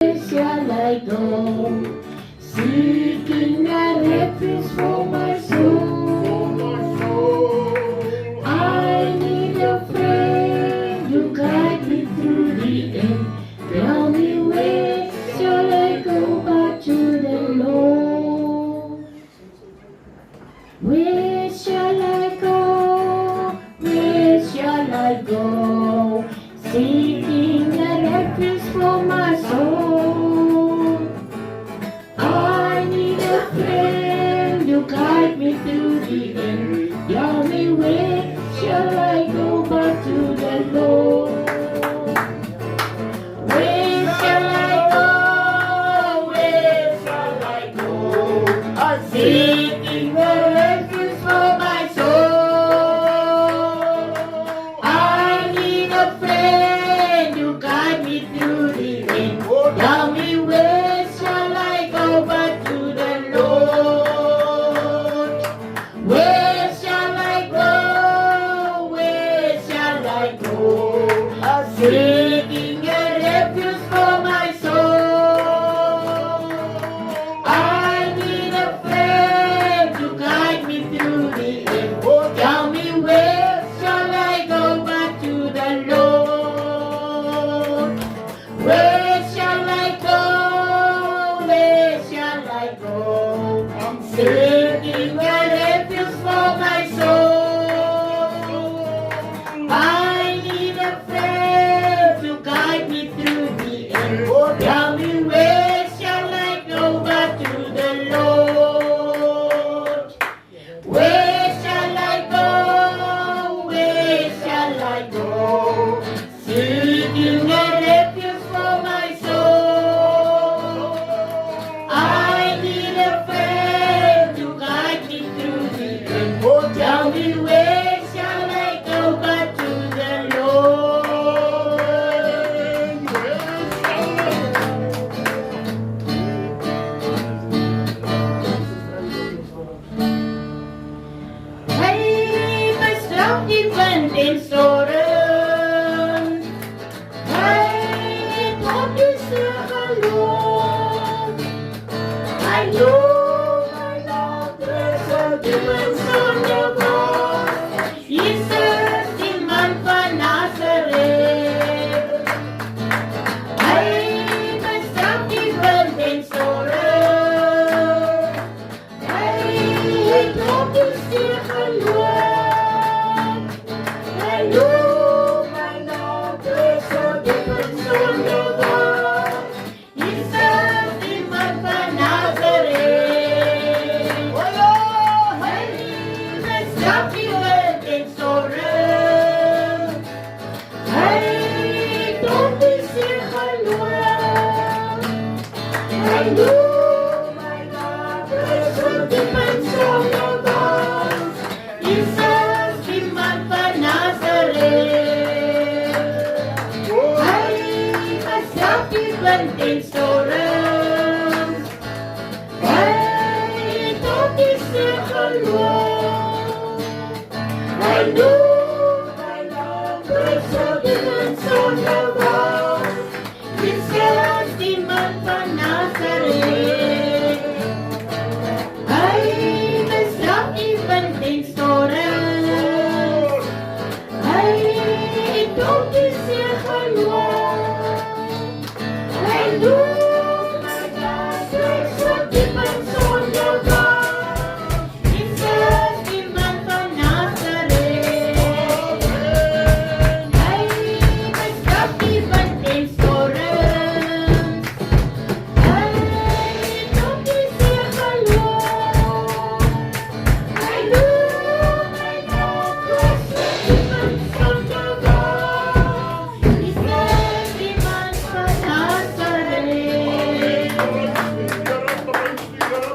Shall I go, seeking a refuge for my soul? I need a friend to guide me through the end. Tell me where shall I go back to the Lord? Where shall I go? Where shall I go? Seeking a refuge for my soul. I need a friend to guide me through the end. Tell me where shall I go back to the Lord? Where shall I go? Where shall I go? I'm seeking a refuge for my soul. I need a friend to guide me through the end. Tell me where shall I go back to the Lord? Where shall I go? Where shall I go? I'm seeking a refuge for my soul. I need a friend to guide me through the end. Tell me where shall I go back to the Lord? Where shall I go? Where shall I go? I'm seeking a refuge for my soul. I need a friend to guide me through the end. Tell me where shall I go back to the Lord? Where shall I go? Where shall I go? Seeking a refuge for my soul. I need a friend to guide me through the end. Tell me where shall I go back to the Lord? Hey, myself even in storen. Hey, God is alone. I know my love is a different son of God. Jesus, the man from Nazareth. Hey, myself even in storen. Hey, God is alone. I know my love is a different son of God. Jesus, the man from Nazareth. Oh, hey, myself even in storen. Hey, don't be sick alone. I know my love is a different son of God. Jesus, the man from Nazareth. Hey, myself even in storen. Hey, don't be sick alone. I know my love is a different son of God. Jesus, the man from Nazareth. Hey, myself even in storen. Hey, don't be sick alone. I know my love is a different son of God. Jesus, the man from Nazareth. Hey, myself even in storen. Hey, don't be sick alone. I know my love is a different son of God. Jesus, the man from Nazareth.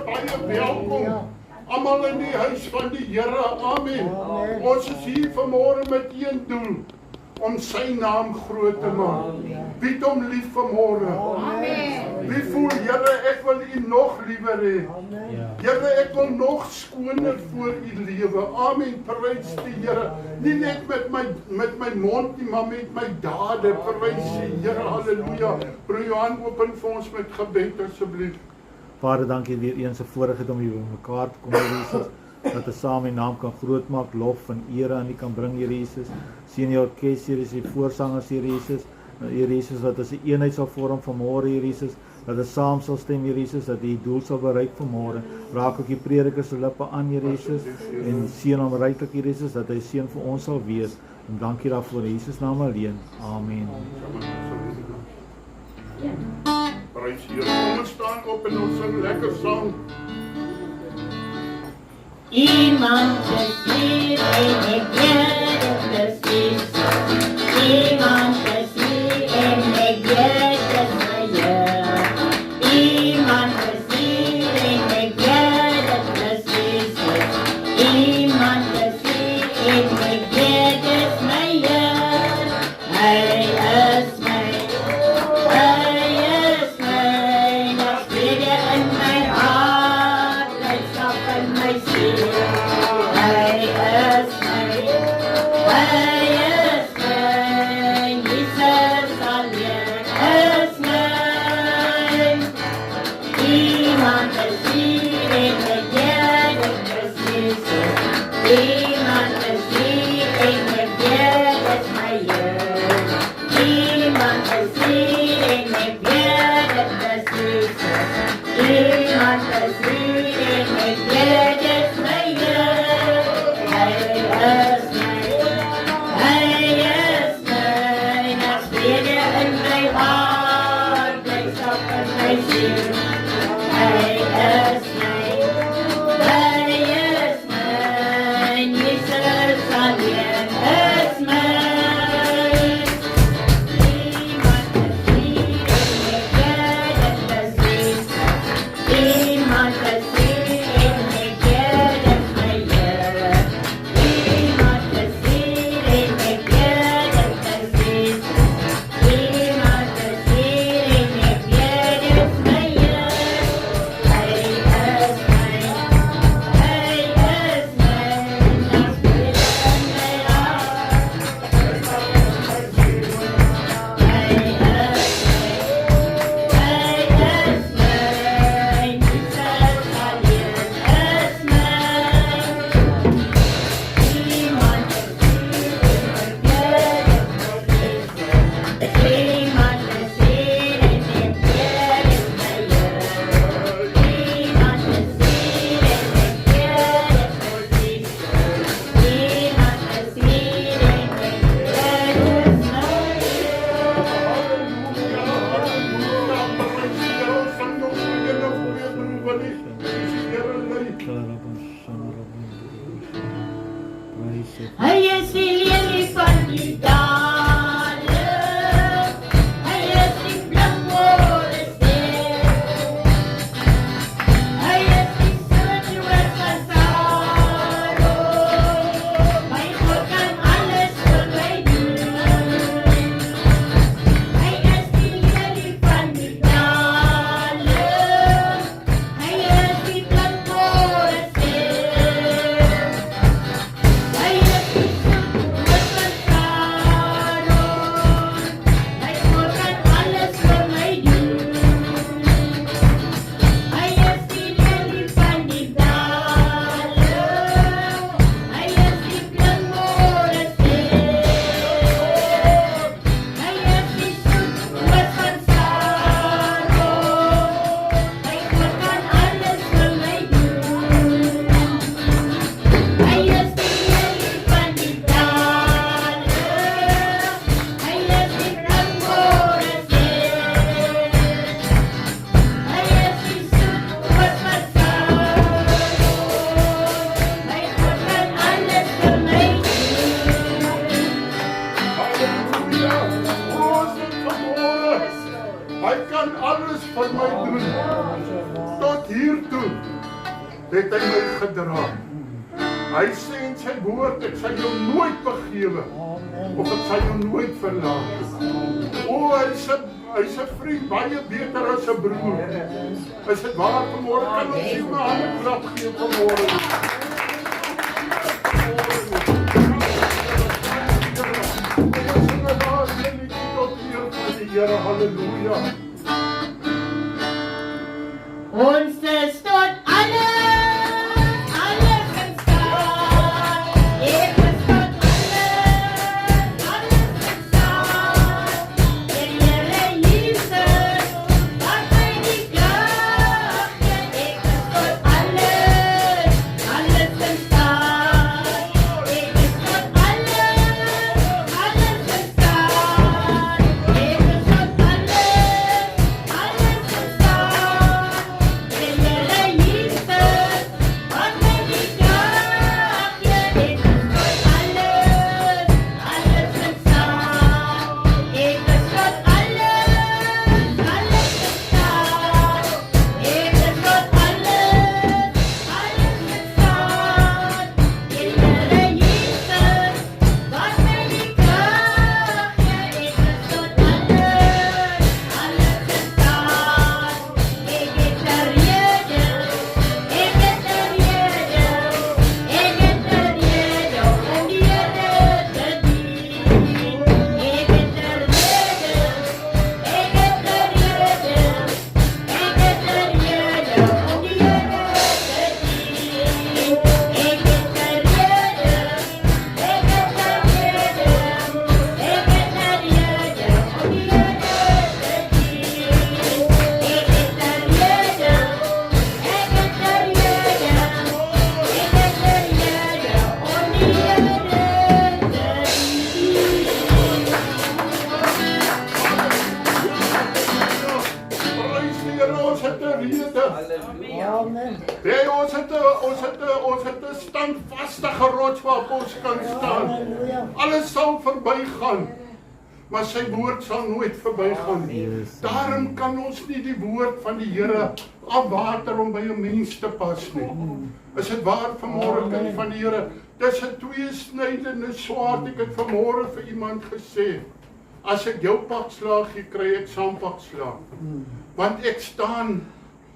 Baie welkom almal in die huis van die Here. Amen. Ons is hier vanmôre met een doel om sy naam groot te maak. Wie het hom lief vanmôre? Wie voel Here, ek wil U nog liewer hê. Ja. Here, ek wil nog skoner voor U lewe. Amen. Prys die Here. Nie net met my mond nie, maar met my dade. Prys die Here. Halleluja. Broer Johan, open vir ons met gebed asseblief. Vader, dankie weer eens 'n voorreg om hier by mekaar te kom, Here Jesus. Dat ons saam U naam kan grootmaak, lof en ere aan U kan bring, Here Jesus. Sien U orkes, Here Jesus, die voorsangers, Here Jesus. Here Jesus, dat ons 'n eenheid sal vorm vanmôre, Here Jesus. Dat ons saam sal stem, Here Jesus, dat U doel sal bereik vanmôre. Raak ook die prediker se lippe aan, Here Jesus, en seën hom ryklik, Here Jesus, dat hy seën vir ons sal wees. En dankie daarvoor in Jesus naam alleen. Amen. Prys die Here. Kom ons staan op en ons sing lekker saam. Iemand is hier en ek weet het is iemand is hier en ek weet het is iemand is hier en ek weet het is iemand is hier en ek weet het is hy is my nog vrede in my hart, blydskap in my siel. Hy is my, Jesus alleen is my. Iemand is hier en ek weet het is Jesus. Iemand is hier en ek weet het is my Heer. Iemand is hier en ek weet het is Jesus. Iemand is hier en ek weet het is my Heer. Hy is my, nog vrede in my hart, blydskap in my siel. Hy is my, Jesus alleen is my. Iemand is hier en ek weet het is Jesus. Iemand is hier en ek weet het is my Heer. Iemand is hier en ek weet het is Jesus. Iemand is hier en ek weet het is my Heer. Hy is my, nog vrede in my hart. Hy is die lelie van die dale. Hy is die bloemwolde ster. Hy is die soortwoord van Saron. My God kan alles vir my doen. Hy is die lelie van die dale. Hy is die bloemwolde ster. Hy is die soortwoord van Saron. My God kan alles vir my doen. Hy is die lelie van die dale. Hy is die bloemwolde ster. Hy is die soortwoord van Saron. My God kan alles vir my doen. Hy is die lelie van die dale. Hy is die bloemwolde ster. Hy is die soortwoord van Saron. My God kan alles vir my doen. Halleluja. Ons het vanmôre. Hy kan alles vir my doen. Tot hiertoe het hy my gedra. Hy sê in sy woord, ek sal jou nooit begewe of ek sal jou nooit verlaat. O, Hy's 'n vriend, baie beter as 'n broer. Is dit waar vanmôre kan ons nie my hande klap gee vanmôre. Here, halleluja. Ons is tot alles in staat. Ek is tot alles in staat. En Here Jesus, wat my die krag gee. Ek is tot alles in staat. Ek is tot alles in staat. Ek is tot alles in staat. En Here Jesus, wat my die krag gee. Ek is tot alles in staat. Ek is tot alles in staat. Ek is tot alles in staat. En Here Jesus, wat my die krag gee. Ek is tot alles in staat. Ek het 'n rede, ek het 'n rede, ek het 'n rede om die Here te dien. Ek het 'n rede, ek het 'n rede, ek het 'n rede om die Here te dien. Ek het 'n rede, ek het 'n rede, ek het 'n rede om die Here te dien. Ek het 'n rede, ek het 'n rede, ek het 'n rede om die Here te Prys die Here, ons het 'n rede. Amen. Nee, ons het 'n standvastige rots waarop ons kan staan. Halleluja. Alles sal verbygaan, maar sy woord sal nooit verbygaan nie. Yes. Daarom kan ons nie die woord van die Here afwater om by 'n mens te pas nie. Is dit waar vanmôre kind van die Here? Dis 'n tweesnydende swaard. Ek het vanmôre vir iemand gesê, as ek jou pak slaag gee, kry ek saampak slaag. Want ek staan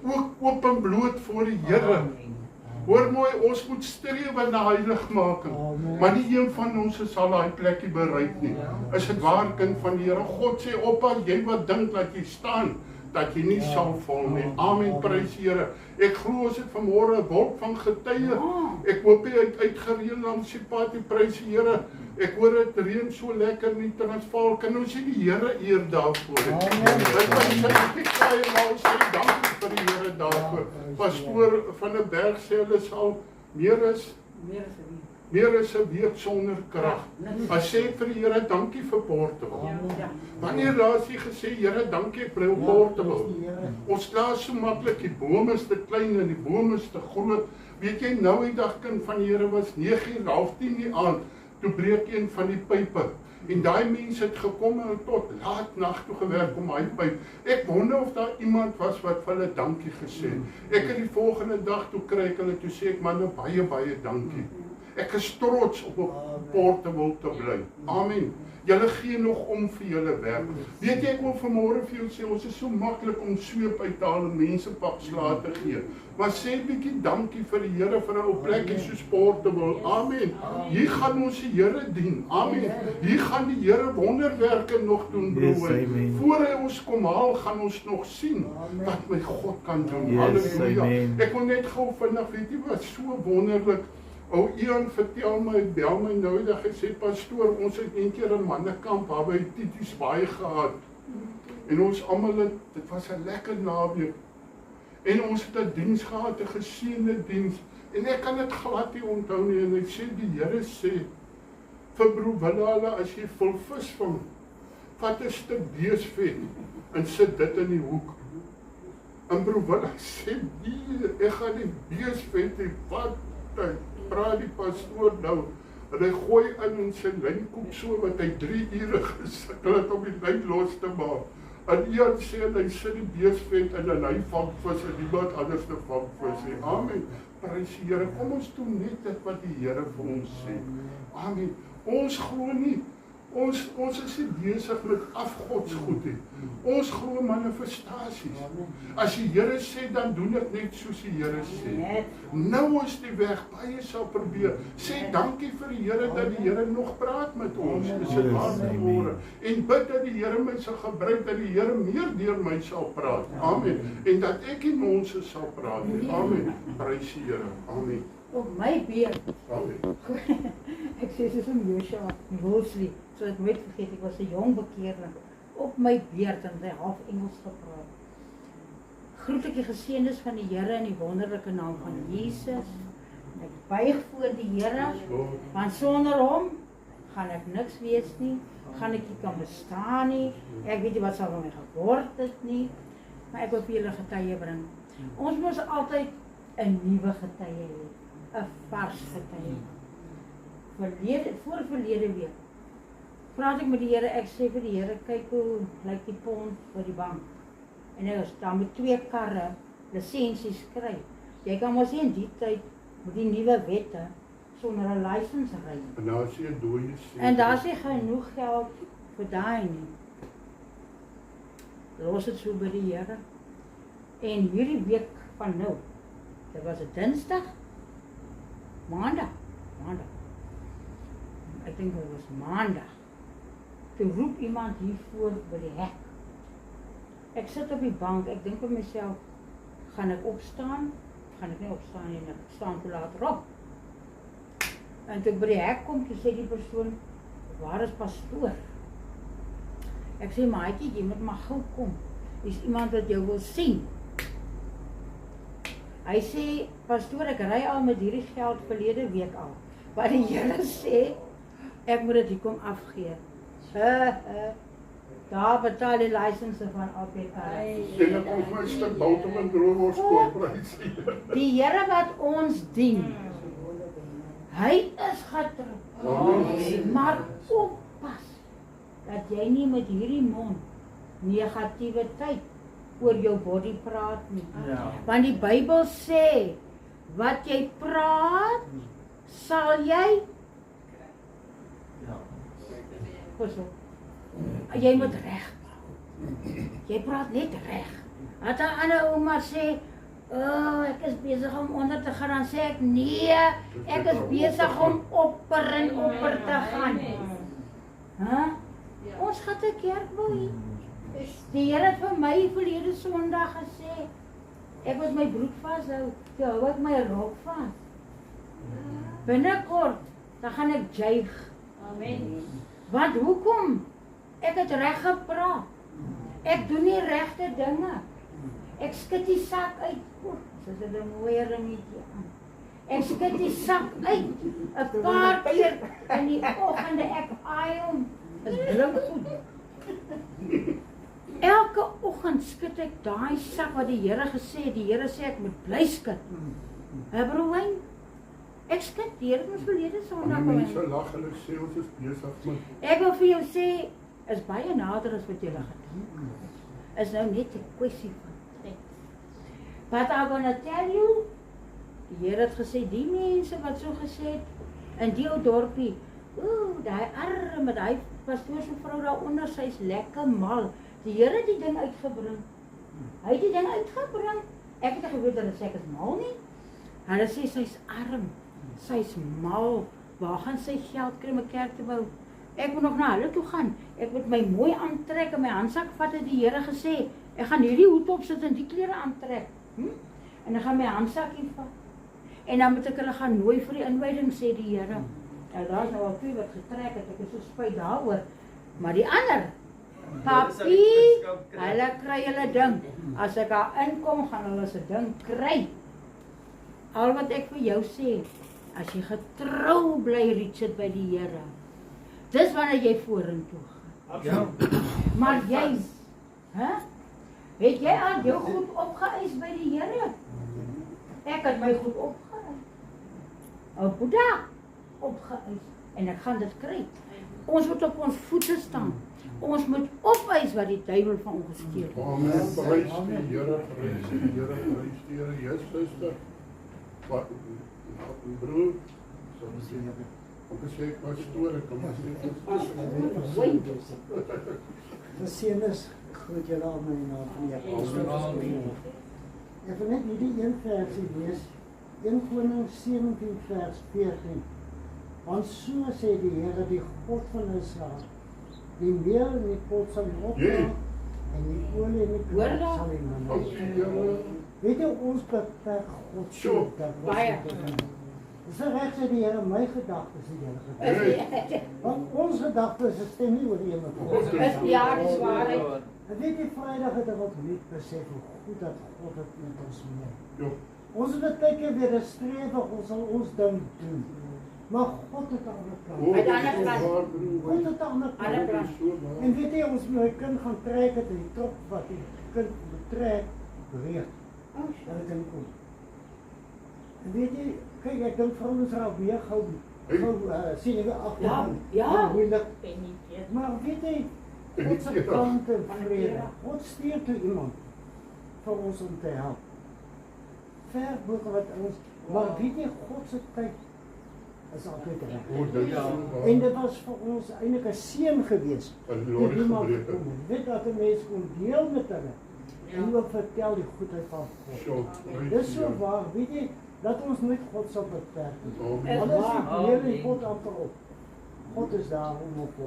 ook oop en bloot voor die Here. Hoor mooi, ons moet streef na heiligmaking, maar nie een van ons sal daai plekkie bereik nie. Is dit waar kind van die Here? God sê oppas, jy wat dink dat jy staan, dat jy nie sal val nie. Amen, prys die Here. Ek glo ons het vanmôre 'n wolk van getuie. Ek hoop jy het uitgereën langs die pad, die prys die Here. Ek hoor dit reën so lekker in die Transvaal. Kan ons nie die Here eer daarvoor nie? Dit was sy gekry en ons sê dankie vir die Here daarvoor. Pastoor van 'n berg sê hulle sal meer as 'n week sonder krag. Hy sê vir die Here dankie vir Portable. Wanneer laas jy gesê Here dankie ek bly op Portable? Ons laat so maklik, die bome is te klein en die bome is te groot. Weet jy nou die dag kind van die Here was 9:30 die aand, toe breek een van die pype. En daai mense het gekom en tot laat nag toe gewerk om hy pyp. Ek wonder of daar iemand was wat vir hulle dankie gesê het. Ek het die volgende dag toe kry ek hulle toe sê ek man baie dankie. Ek is trots op Portable te bly. Amen. Julle gee nog om vir julle werk. Weet jy, ek wil vanmôre vir jou sê, ons is so maklik om sweep uit te haal en mense pak slaag te gee. Maar sê bietjie dankie vir die Here vir 'n ou plekkie soos Portable. Amen. Hier gaan ons die Here dien. Amen. Hier gaan die Here wonderwerke nog doen, Yes, broer. amen. Voor hy ons kom haal, gaan ons nog sien wat my God kan doen. Yes, Halleluja. amen. Ek wil net gou vinnig, weet jy wat, so wonderlik. Ou Ian vertel my, bel my nou dat hy sê, pastoor, ons het eendag 'n mannekamp waar by Tities Baai gehad. En ons almal dit was 'n lekker naweek. En ons het 'n diens gehad, 'n geseënde diens. En ek kan dit glad nie onthou nie. En hy sê die Here sê vir broer Willala, as jy vol vis vang, vat 'n stuk beesvet en sit dit in die hoek. En broer Willala sê, nee, ek gaan die beesvet nie vat. Praat die pastoor nou, en hy gooi in sy lynkoek so, wat hy 3 ure gesukkel het om die lyn los te maak. En Ian sê, en hy sit die beesvet in en hy vang vis en niemand anders te vang vis nie. Amen. Prys die Here. Kom ons doen net dit wat die Here vir ons sê. Amen. Ons glo nie. Ons is nie besig met afgodsgoed nie. Ons glo manifestasies. As die Here sê, dan doen ek net soos die Here sê. Nou is die weg, baie sal probeer. Sê dankie vir die Here dat die Here nog praat met ons. Is dit waar vanmôre? En bid dat die Here my sal gebruik, dat die Here meer deur my sal praat. Amen. En dat ek nie mense sal praat nie. Amen. Prys die Here. Amen. Op my beurt. Amen. Ek sê soos om Joshua Wolseley, so ek nooit vergeet, ek was 'n jong bekeerling. Op my beurt en hy half Engels gepraat. Groet ek die geseëndes van die Here in die wonderlike naam van Jesus. En ek buig voor die Here, want sonder hom gaan ek niks wees nie, gaan ek nie kan bestaan nie. Ek weet nie wat sal van my geword het nie, maar ek wil vir julle getuie bring. Ons moet altyd 'n nuwe getuie hê, 'n vars getuie. Verlede week praat ek met die Here, ek sê vir die Here, kyk hoe lyk die pond vir die bank. En hy was daar met 2 karre, lisensies kry. Jy kan mos nie in die tyd met die nuwe wette sonder 'n lisensie ry. En nou as jy 'n dooie sien. En daar is nie genoeg geld vir daai nie. Los dit so by die Here. En hierdie week van nou, dit was 'n Dinsdag, Maandag. Ek dink dit was Maandag. Toe roep iemand hier voor by die hek. Ek sit op die bank, ek dink vir myself, gaan ek opstaan? Gaan ek nie opstaan nie, ek staan te later op. En toe ek by die hek kom, toe sê die persoon, waar is pastoor? Ek sê, maatjie, jy moet maar gou kom. Dis iemand wat jou wil sien. Hy sê, pastoor, ek ry al met hierdie geld verlede week al. Wat die Here sê, ek moet dit hier kom afgee. Daar betaal die lisensie van APK. En ek kom vir 'n stuk boter en droëwors koopprys. Die Here wat ons dien, hy is getrou. Maar oppas, dat jy nie met hierdie mond negativiteit oor jou body praat nie. Want die Bybel sê, wat jy praat, sal jy jy moet reg praat. Jy praat net reg. Wat 'n ander ouma sê, ek is besig om onder te gaan, dan sê ek, nee, ek is besig om opper te gaan. Ons gaan te kerk bou hier. Die Here het vir my verlede Sondag gesê, ek moet my broek vashou, toe hou ek my rok vas. Binnekort, dan gaan ek juig. Amen. Want hoekom? Ek het reg gepraat. Ek doen nie regte dinge. Ek skud die sak uit. Dis 'n mooi ringetjie aan. Ek skud die sak uit. 'n paar keer in die oggende, ek aai hom. Is blink goed. Elke oggend skud ek daai sak wat die Here gesê het. Die Here sê ek moet bly skud. Broerwyn, ek skud die Here ons verlede Sondag. Mense lag en ek sê ons is besig met. Ek wil vir jou sê, is baie nader as wat jy gedink. Is nou net 'n kwessie van tyd. But I'm gonna tell you, die Here het gesê, die mense wat so gesê het, in die ou dorpie, daai arme, daai pastoor se vrou daaronder, sy's lekker mal. Die Here het die ding uitgebring. Hy het die ding uitgebring. Ek het geweet dat sy is mal nie. Hulle sê sy's arm, sy's mal. Waar gaan sy geld kry om 'n kerk te bou? Ek moet nog na hulle toe gaan. Ek moet my mooi aantrek en my handsak vat, het die Here gesê. Ek gaan hierdie hoed opsit en die klere aantrek. En ek gaan my handsakkie vat. En dan moet ek hulle gaan nooi vir die inwyding, sê die Here. Nou daar's nou al 2 wat getrek het, ek is so spyt daaroor. Maar die ander, papie, hulle kry hulle ding. As ek daar inkom, gaan hulle se ding kry. Al wat ek vir jou sê, as jy getrou bly Richard by die Here, dis wanneer jy vorentoe gaan. Ja. Maar jy, het jy al jou goed opgeëis by die Here? Ek het my goed opgeëis. Op Boeddha opgeëis. En ek gaan dit kry. Ons moet op ons voete staan. Ons moet opeis wat die duiwel van ons gesteel het. Amen. Prys die Here, prys die Here, prys die Here. Yes, suster. Wat broer, Op een sê ek was stoor, ek kom as Geseënes groet julle almal in die naam van Jesus. Ek wil net hierdie een versie lees. 1 Konings 17 vers 14. Want so sê die Here, die God van Israel, die meel in die pot sal hy opdra en die olie in die kruik sal hy minder. Weet jy, ons beperk God so dat Baie. Dis reg sê die Here, my gedagtes is julle gedagtes. Want ons gedagtes stem nie ooreen met God. Ja, dis waarheid. En weet jy, Vrydag het ek opnuut besef hoe goed dat God het met ons meen. Ons het baie keer weer streef, ons sal ons ding doen. Maar God het 'n ander plan. God het 'n ander plan. En weet jy, ons my kind gaan trek het in die trop wat die kind betrek, breek. Dat het in kom. En weet jy, kyk, ek dink vrouens raak weer gou sien jy agter. Ja. Maar weet jy, God se plan en vrede. God stuur toe iemand vir ons om te help. Ver bo wat ons, maar weet jy, God se tyd is altyd reg. En dit was vir ons eintlik 'n seën geweest. Weet dat 'n mens kon deel met hulle. En ook vertel die goedheid van God. Dis so waar, weet jy, dat ons nooit God sal beperk nie. Alles is meer in God amper op. God is daar om op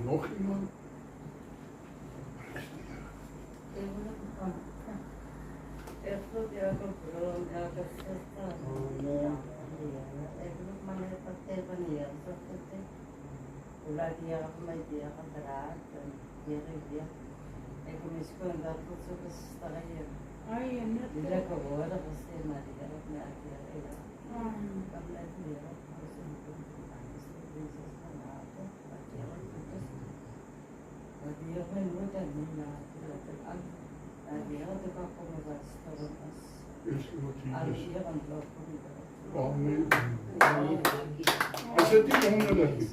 nog iemand? Amen. Is dit nie wonderlik nie?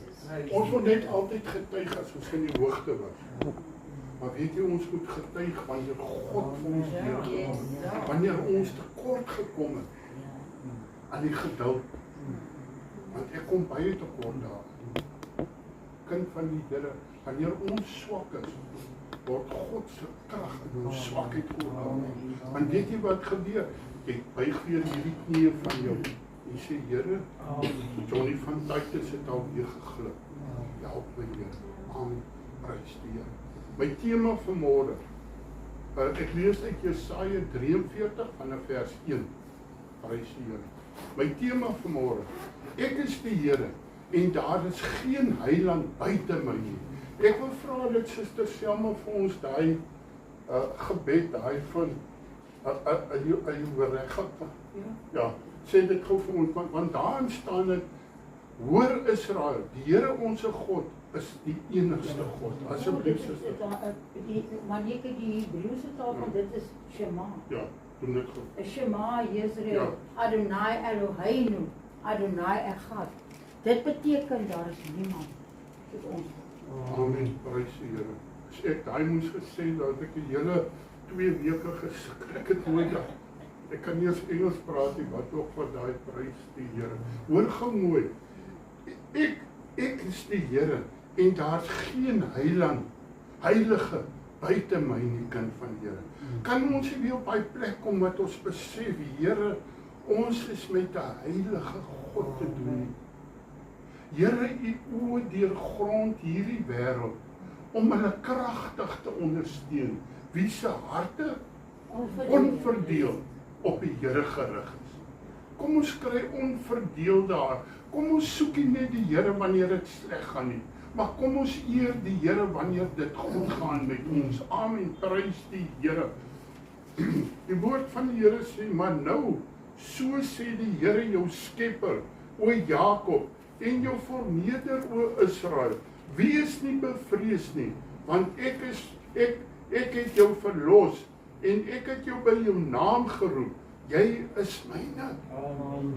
Ons moet net altyd getuig as ons in die hoogte was. Maar weet jy, ons moet getuig wanneer God vir ons deurgekom het. Wanneer ons tekort gekom het aan die geduld. Want ek kom baie tekort daar. Kind van die Here, wanneer ons swak is, word God se krag in ons swakheid oorneem. Want weet jy wat gebeur? Jy buig weer hierdie knieë van jou. Jy sê, Here, Johnny van Titus het alweer geglip. Help my, Here. Amen. Prys die Here. My tema vanmôre, ek lees uit Jesaja 43 vanaf vers 1. Prys die Here. My tema vanmôre, ek is die Here en daar is geen heiland buite my nie. Ek wil vra dat Suster Selma vir ons daai gebed, daai van ja, sê dit gou vir ons, want daarin staan dit, hoor Israel, die Here ons God is die enigste God. Asseblief, Suster. Maar jy kyk die Hebreëse taal van dit is Shema. Ja, doen dit goed. Shema Yisrael, Adonai Eloheinu, Adonai Echad. Dit beteken daar is niemand soos ons. Amen, prys die Here. As ek daai moes gesê, dat ek die hele 2 weke geskrik het nooit. Ek kan nie eens Engels praat nie, wat ook vir daai prys die Here. Hoor gou mooi. Ek is die Here en daar's geen heiland, heilige buite my nie, kind van die Here. Kan ons nie weer op daai plek kom wat ons besef, Here, ons is met 'n heilige God te doen. Here, u oë deurgrond hierdie wêreld om hulle kragtig te ondersteun. Wie se harte onverdeel op die Here gerig is. Kom ons kry onverdeel daar. Kom ons soek nie net die Here wanneer dit sleg gaan nie, maar kom ons eer die Here wanneer dit goed gaan met ons. Amen. Prys die Here. Die woord van die Here sê, maar nou, so sê die Here jou skepper, o Jakob, en jou verneder, o Israel, wees nie bevrees nie, want ek het jou verlos, en ek het jou by jou naam geroep, jy is myne.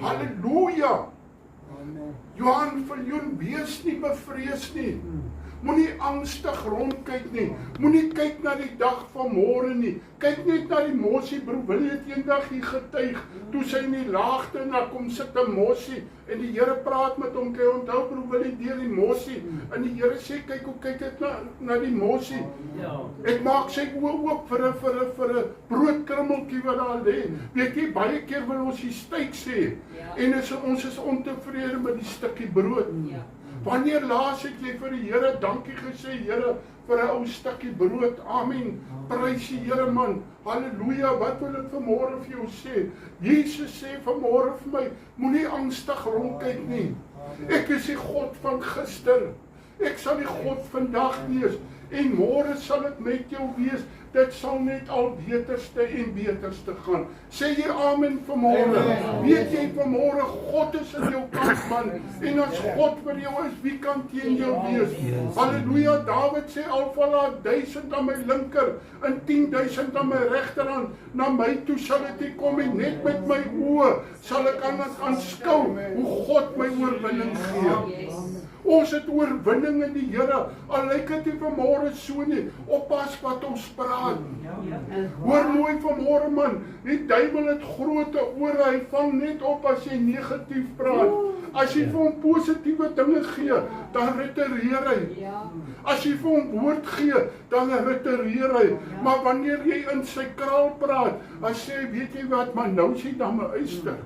Halleluja! Johan Viljoen, wees nie bevrees nie. Moenie angstig rondkyk nie. Moenie kyk na die dag van môre nie. Kyk net na die mossie. Broer Willie het eendag hier getuig, toe sy in die laagte en daar kom sit 'n mossie en die Here praat met hom. Kyk, onthou broer Willie deur die mossie en die Here sê kyk hoe kyk dit na die mossie. Ek maak sy oë oop vir 'n broodkrummeltjie wat daar lê. Weet jy, baie keer wil ons die steak sê en ons is ontevrede met die stukkie brood. Wanneer laas het jy vir die Here dankie gesê, Here, vir 'n ou stukkie brood? Amen. Prys die Here man. Halleluja. Wat wil ek vanmôre vir jou sê? Jesus sê vanmôre vir my, moenie angstig rondkyk nie. Ek is die God van gister. Ek sal die God vandag wees en môre sal dit met jou wees. Dit sal net al beterste en beterste gaan. Sê jy amen vanmôre? Weet jy vanmôre God is in jou kant man. En as God vir jou is, wie kan teen jou wees? Halleluja. Dawid sê al val daar 1000 aan my linker en 10,000 aan my regterhand, na my toe sal dit nie kom nie. Net met my oë sal ek aanskou hoe God my oorwinning gee. Ons het oorwinning in die Here. Al lyk dit nie vanmôre so nie. Oppas wat ons praat. Hoor mooi vanmôre man. Die duiwel het groot ore. Hy vang net op as jy negatief praat. As jy vir hom positiewe dinge gee, dan retireer hy. As jy vir hom woord gee, dan retireer hy. Maar wanneer jy in sy kraal praat, dan sê hy, weet jy wat, maar nou is hy dan my uister.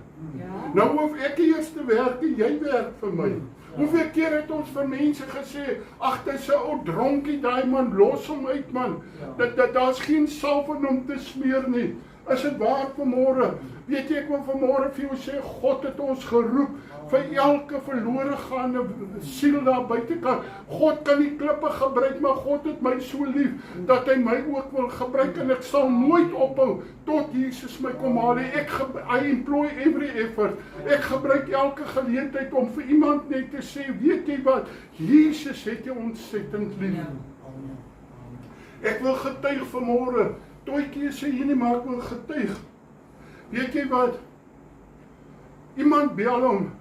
Nou hoef ek eers te werk en jy werk vir my. Hoeveel keer het ons vir mense gesê, ag, dis 'n ou dronkie, daai man, los hom uit man. Daar's geen salf in hom te smeer nie. Is dit waar vanmôre? Weet jy, ek wil vanmôre vir jou sê, God het ons geroep vir elke verlore gaande siel daar buitekant. God kan die klippe gebruik, maar God het my so lief dat hy my ook wil gebruik en ek sal nooit ophou tot Jesus my kom haal. I employ every effort. Ek gebruik elke geleentheid om vir iemand net te sê, weet jy wat? Jesus het jou ontsettend lief. Ek wil getuig vanmôre. Toetjie sê jy nie, maar ek wil getuig. Weet jy wat? Iemand bel hom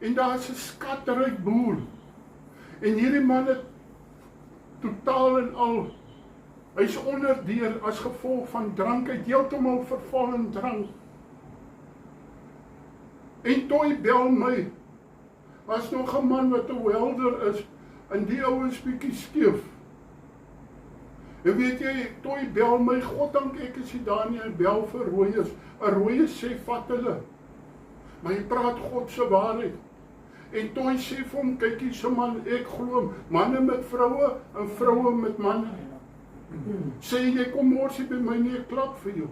en daar is 'n skatryk boer. En hierdie man het totaal en al, hy's onderdeur as gevolg van drank, hy het heeltemal verval in drank. En toe bel my, was nog 'n man wat 'n welder is, en die ou is bietjie skeef. En weet jy, toe bel my, God dank ek is die Daniel, bel vir rooies. 'n Rooie sê, vat hulle. Maar hy praat God se waarheid. En toe sê vir hom, kyk hier so man, ek glo, manne met vroue en vroue met manne. Sê jy kom mors by my nie, ek klap vir jou.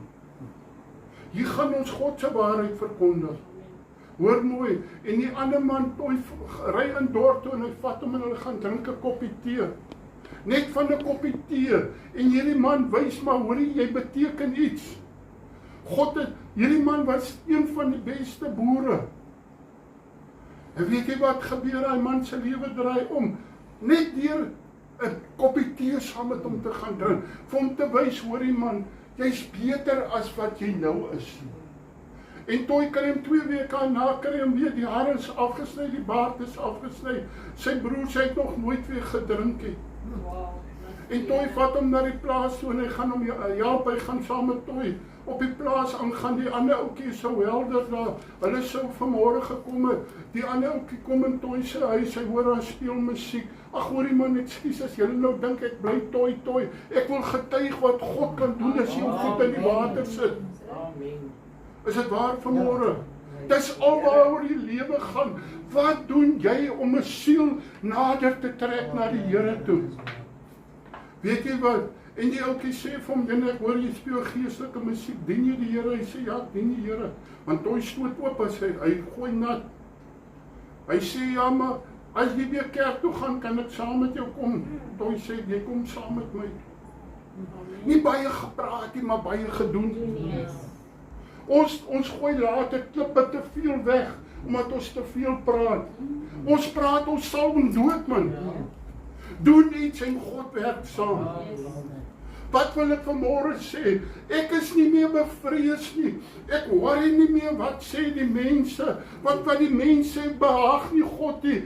Hier gaan ons God se waarheid verkondig. Hoor mooi, en die ander man toe ry in dorp toe en hy vat hom en hulle gaan drink 'n koppie tee. Net van 'n koppie tee. En hierdie man wys maar, hoorie, jy beteken iets. Hierdie man was een van die beste boere. En weet jy wat gebeur? Hy man se lewe draai om. Net deur 'n koppie tee saam met hom te gaan drink. Vir hom te wys, hoorie man, jy's beter as wat jy nou is. En toe kry hom 2 weke na, kry hom weer, die hare is afgesny, die baard is afgesny. Sy broer sê hy het nog nooit weer gedrink het. En toe vat hom na die plaas toe en hy gaan hom help, hy gaan saam met toe. Op die plaas gaan die ander ouetjie so welder daar. Hulle sou vanmôre gekom het. Die ander ouetjie kom in toe se huis, hy hoor daar speel musiek. Ag hoorie man, ekskuus as julle nou dink ek bly toi. Ek wil getuig wat God kan doen as jy jou voet in die water sit. Amen. Is dit waar vanmôre? Dis alwaaroor die lewe gaan. Wat doen jy om 'n siel nader te trek na die Here toe? Weet jy wat? En die ouetjie sê vir hom, ek hoor jy speel geestelike musiek, dien jy die Here? Hy sê, ja, dien die Here. Want toe stoot oop as hy gooi nat. Hy sê, ja, maar as jy weer kerk toe gaan, kan ek saam met jou kom. Toe sê, jy kom saam met my. Nie baie gepraat nie, maar baie gedoen. Ons gooi later klippe te veel weg, omdat ons te veel praat. Ons praat ons salm dood, man. Doen iets en God werk saam. Wat wil ek vanmôre sê? Ek is nie meer bevrees nie. Ek worry nie meer wat sê die mense, want wat die mense behaag nie God nie.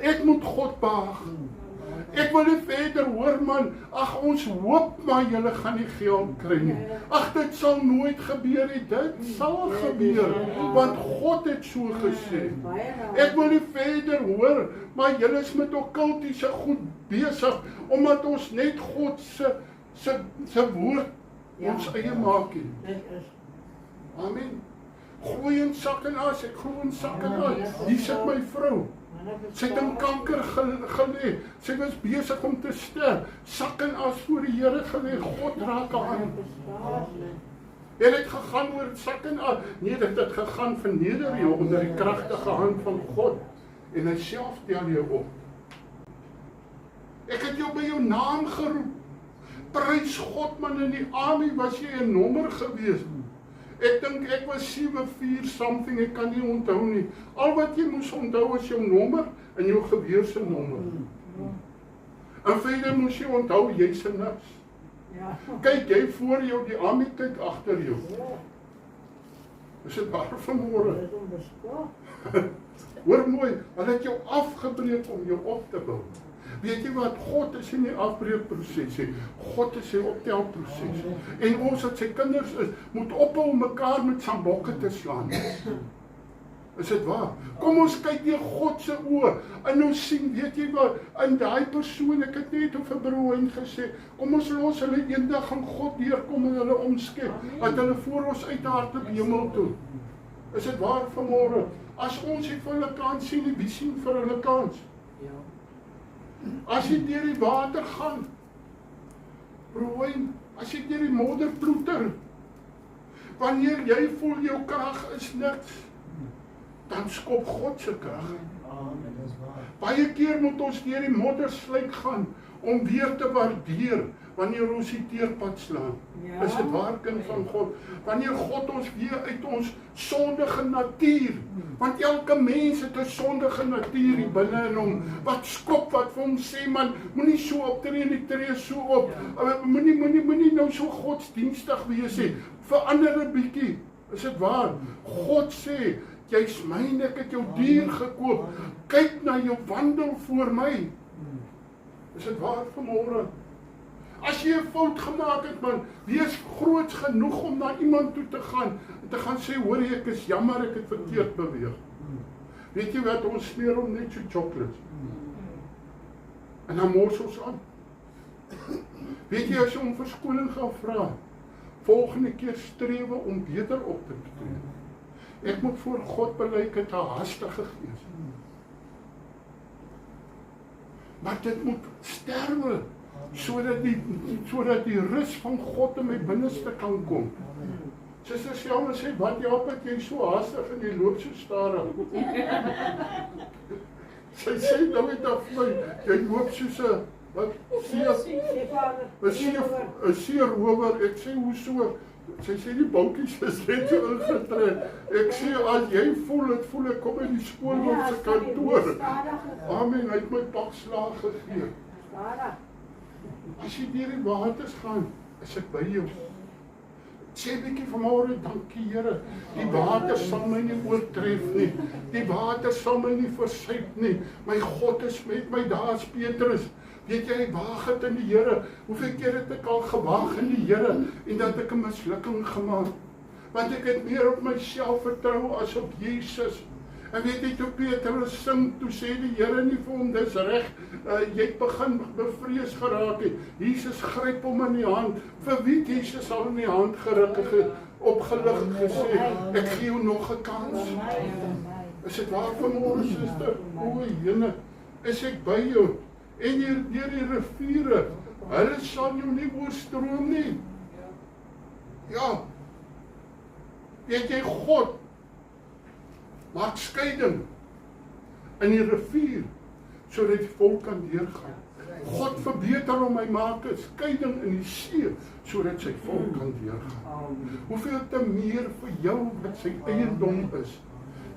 Ek moet God behaag. Ek wil nie verder hoor man, ag ons hoop maar julle gaan nie geld kry nie. Ag dit sal nooit gebeur nie, dit sal gebeur, want God het so gesê. Ek wil nie verder hoor, maar julle is met okkultiese goed besig, omdat ons net God se woord ons eie maak nie. Amen. Gooi in sak en as, ek gooi in sak en as. Hier sit my vrou. Sy het in kanker gelê. Sy was besig om te sterf. Sak en as voor die Here gelê. God raak haar aan. Het dit gegaan oor sak en as? Nee, dit het gegaan verneder jou onder die kragtige hand van God. En hy self tel jou op. Ek het jou by jou naam geroep. Prys God man, in die army was jy 'n nommer gewees. Ek dink ek was 74 something, ek kan nie onthou nie. Al wat jy moes onthou is jou nommer en jou geweer se nommer. En verder moes jy onthou jy's 'n niks. Kyk jy voor jou, die army kyk agter jou. Is dit waar vanmôre? Hoor mooi, hulle het jou afgebreek om jou op te bou. Weet jy wat, God is in die afbreekproses, God is in die optelproses. En ons wat sy kinders is, moet ophou om mekaar met sambokke te slaan. Is dit waar? Kom ons kyk deur God se oë en ons sien, weet jy wat, in daai persoon, ek het net op 'n brood gesê, kom ons los hulle eendag aan God deurkom en hulle omskep, dat hulle voor ons uithardloop hemel toe. Is dit waar vanmôre? As ons nie vir hulle kans sien nie, wie sien vir hulle kans? As jy deur die water gaan, broeien, as jy deur die modder ploeter, wanneer jy voel jou krag is niks, dan skop God se krag. Baie keer moet ons deur die moddersluik gaan, om weer te waardeer, wanneer ons die teerpad slaan. Is dit waar, kind van God? Wanneer God ons weer uit ons sondige natuur, want elke mens het 'n sondige natuur hier binne in hom, wat skop, wat vir hom sê, man, moenie so optree nie, tree so op, moenie nou so godsdienstig wees nie, verander 'n bietjie. Is dit waar? God sê, jy's myne, ek het jou duur gekoop, kyk na jou wandel voor my. Is dit waar vanmôre? As jy 'n fout gemaak het, man, wees groot genoeg om na iemand toe te gaan en te gaan sê, hoor ek is jammer, ek het verkeerd beweeg. Weet jy wat, ons smeer hom net so chocolates. En dan mors ons aan. Weet jy, as jy om verskoning gaan vra, volgende keer strewe om beter op te tree. Ek moet voor God bely, ek het 'n haastige gees. Maar dit moet sterwe, sodat die rus van God in my binneste kan kom. Suster Selma sê, wat help het jy so haastig en jy loop so stadig? Sy sê nou net af my, jy loop soos 'n seerower. Ek sê, hoeso? Sy sê, die boutjies is net so ingetrek. Ek sê, as jy voel ek kom in die skoolhoof se kantoor. Amen, hy het my pak slaag gegee. As jy deur die waters gaan, is ek by jou. Sê bietjie vanmôre, dankie Here. Die water sal my nie oortref nie. Die water sal my nie versuip nie. My God is met my, daar is Petrus. Weet jy, waag het in die Here. Hoeveel keer het ek al gewaag in die Here en dat ek 'n mislukking gemaak? Want ek het meer op myself vertrou as op Jesus. En weet jy, toe Petrus sing, toe sê die Here nie vir hom, dis reg, jy begin bevrees geraak het. Jesus gryp hom in die hand. Vir wie Jesus al in die hand geruk het, opgelig gesê, ek gee jou nog 'n kans. Is dit waar vanmôre, suster? O, Here, is ek by jou? En hier deur die riviere, hulle sal jou nie oorstroom nie. Ja. Weet jy, God maak skeiding in die rivier, sodat die volk kan deurgaan. God verbeter hom, hy maak 'n skeiding in die see, sodat sy volk kan deurgaan. Hoeveel te meer vir jou wat sy eiendom is,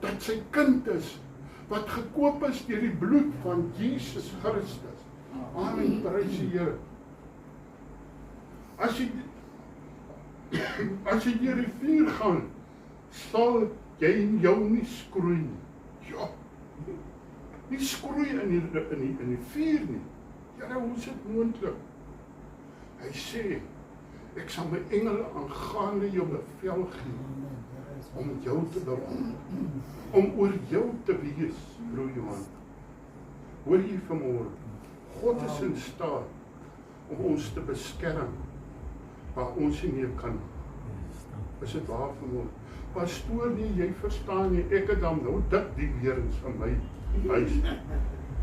dat sy kind is, wat gekoop is deur die bloed van Jesus Christus. Amen, prys die Here. As jy deur die vuur gaan, sal jy in jou nie skroei nie. Ja, nie skroei in die vuur nie. Here, hoe is dit moontlik? Hy sê, ek sal my engele aangaande jou bevel gee, om jou te bewaar, om oor jou te wees, broer Johan. Hoor jy vanmôre, God is in staat om ons te beskerm, waar ons nie meer kan. Is dit waar vanmôre? Pastoor, nie, jy verstaan nie, ek het dan nou dit die weerens van my huis.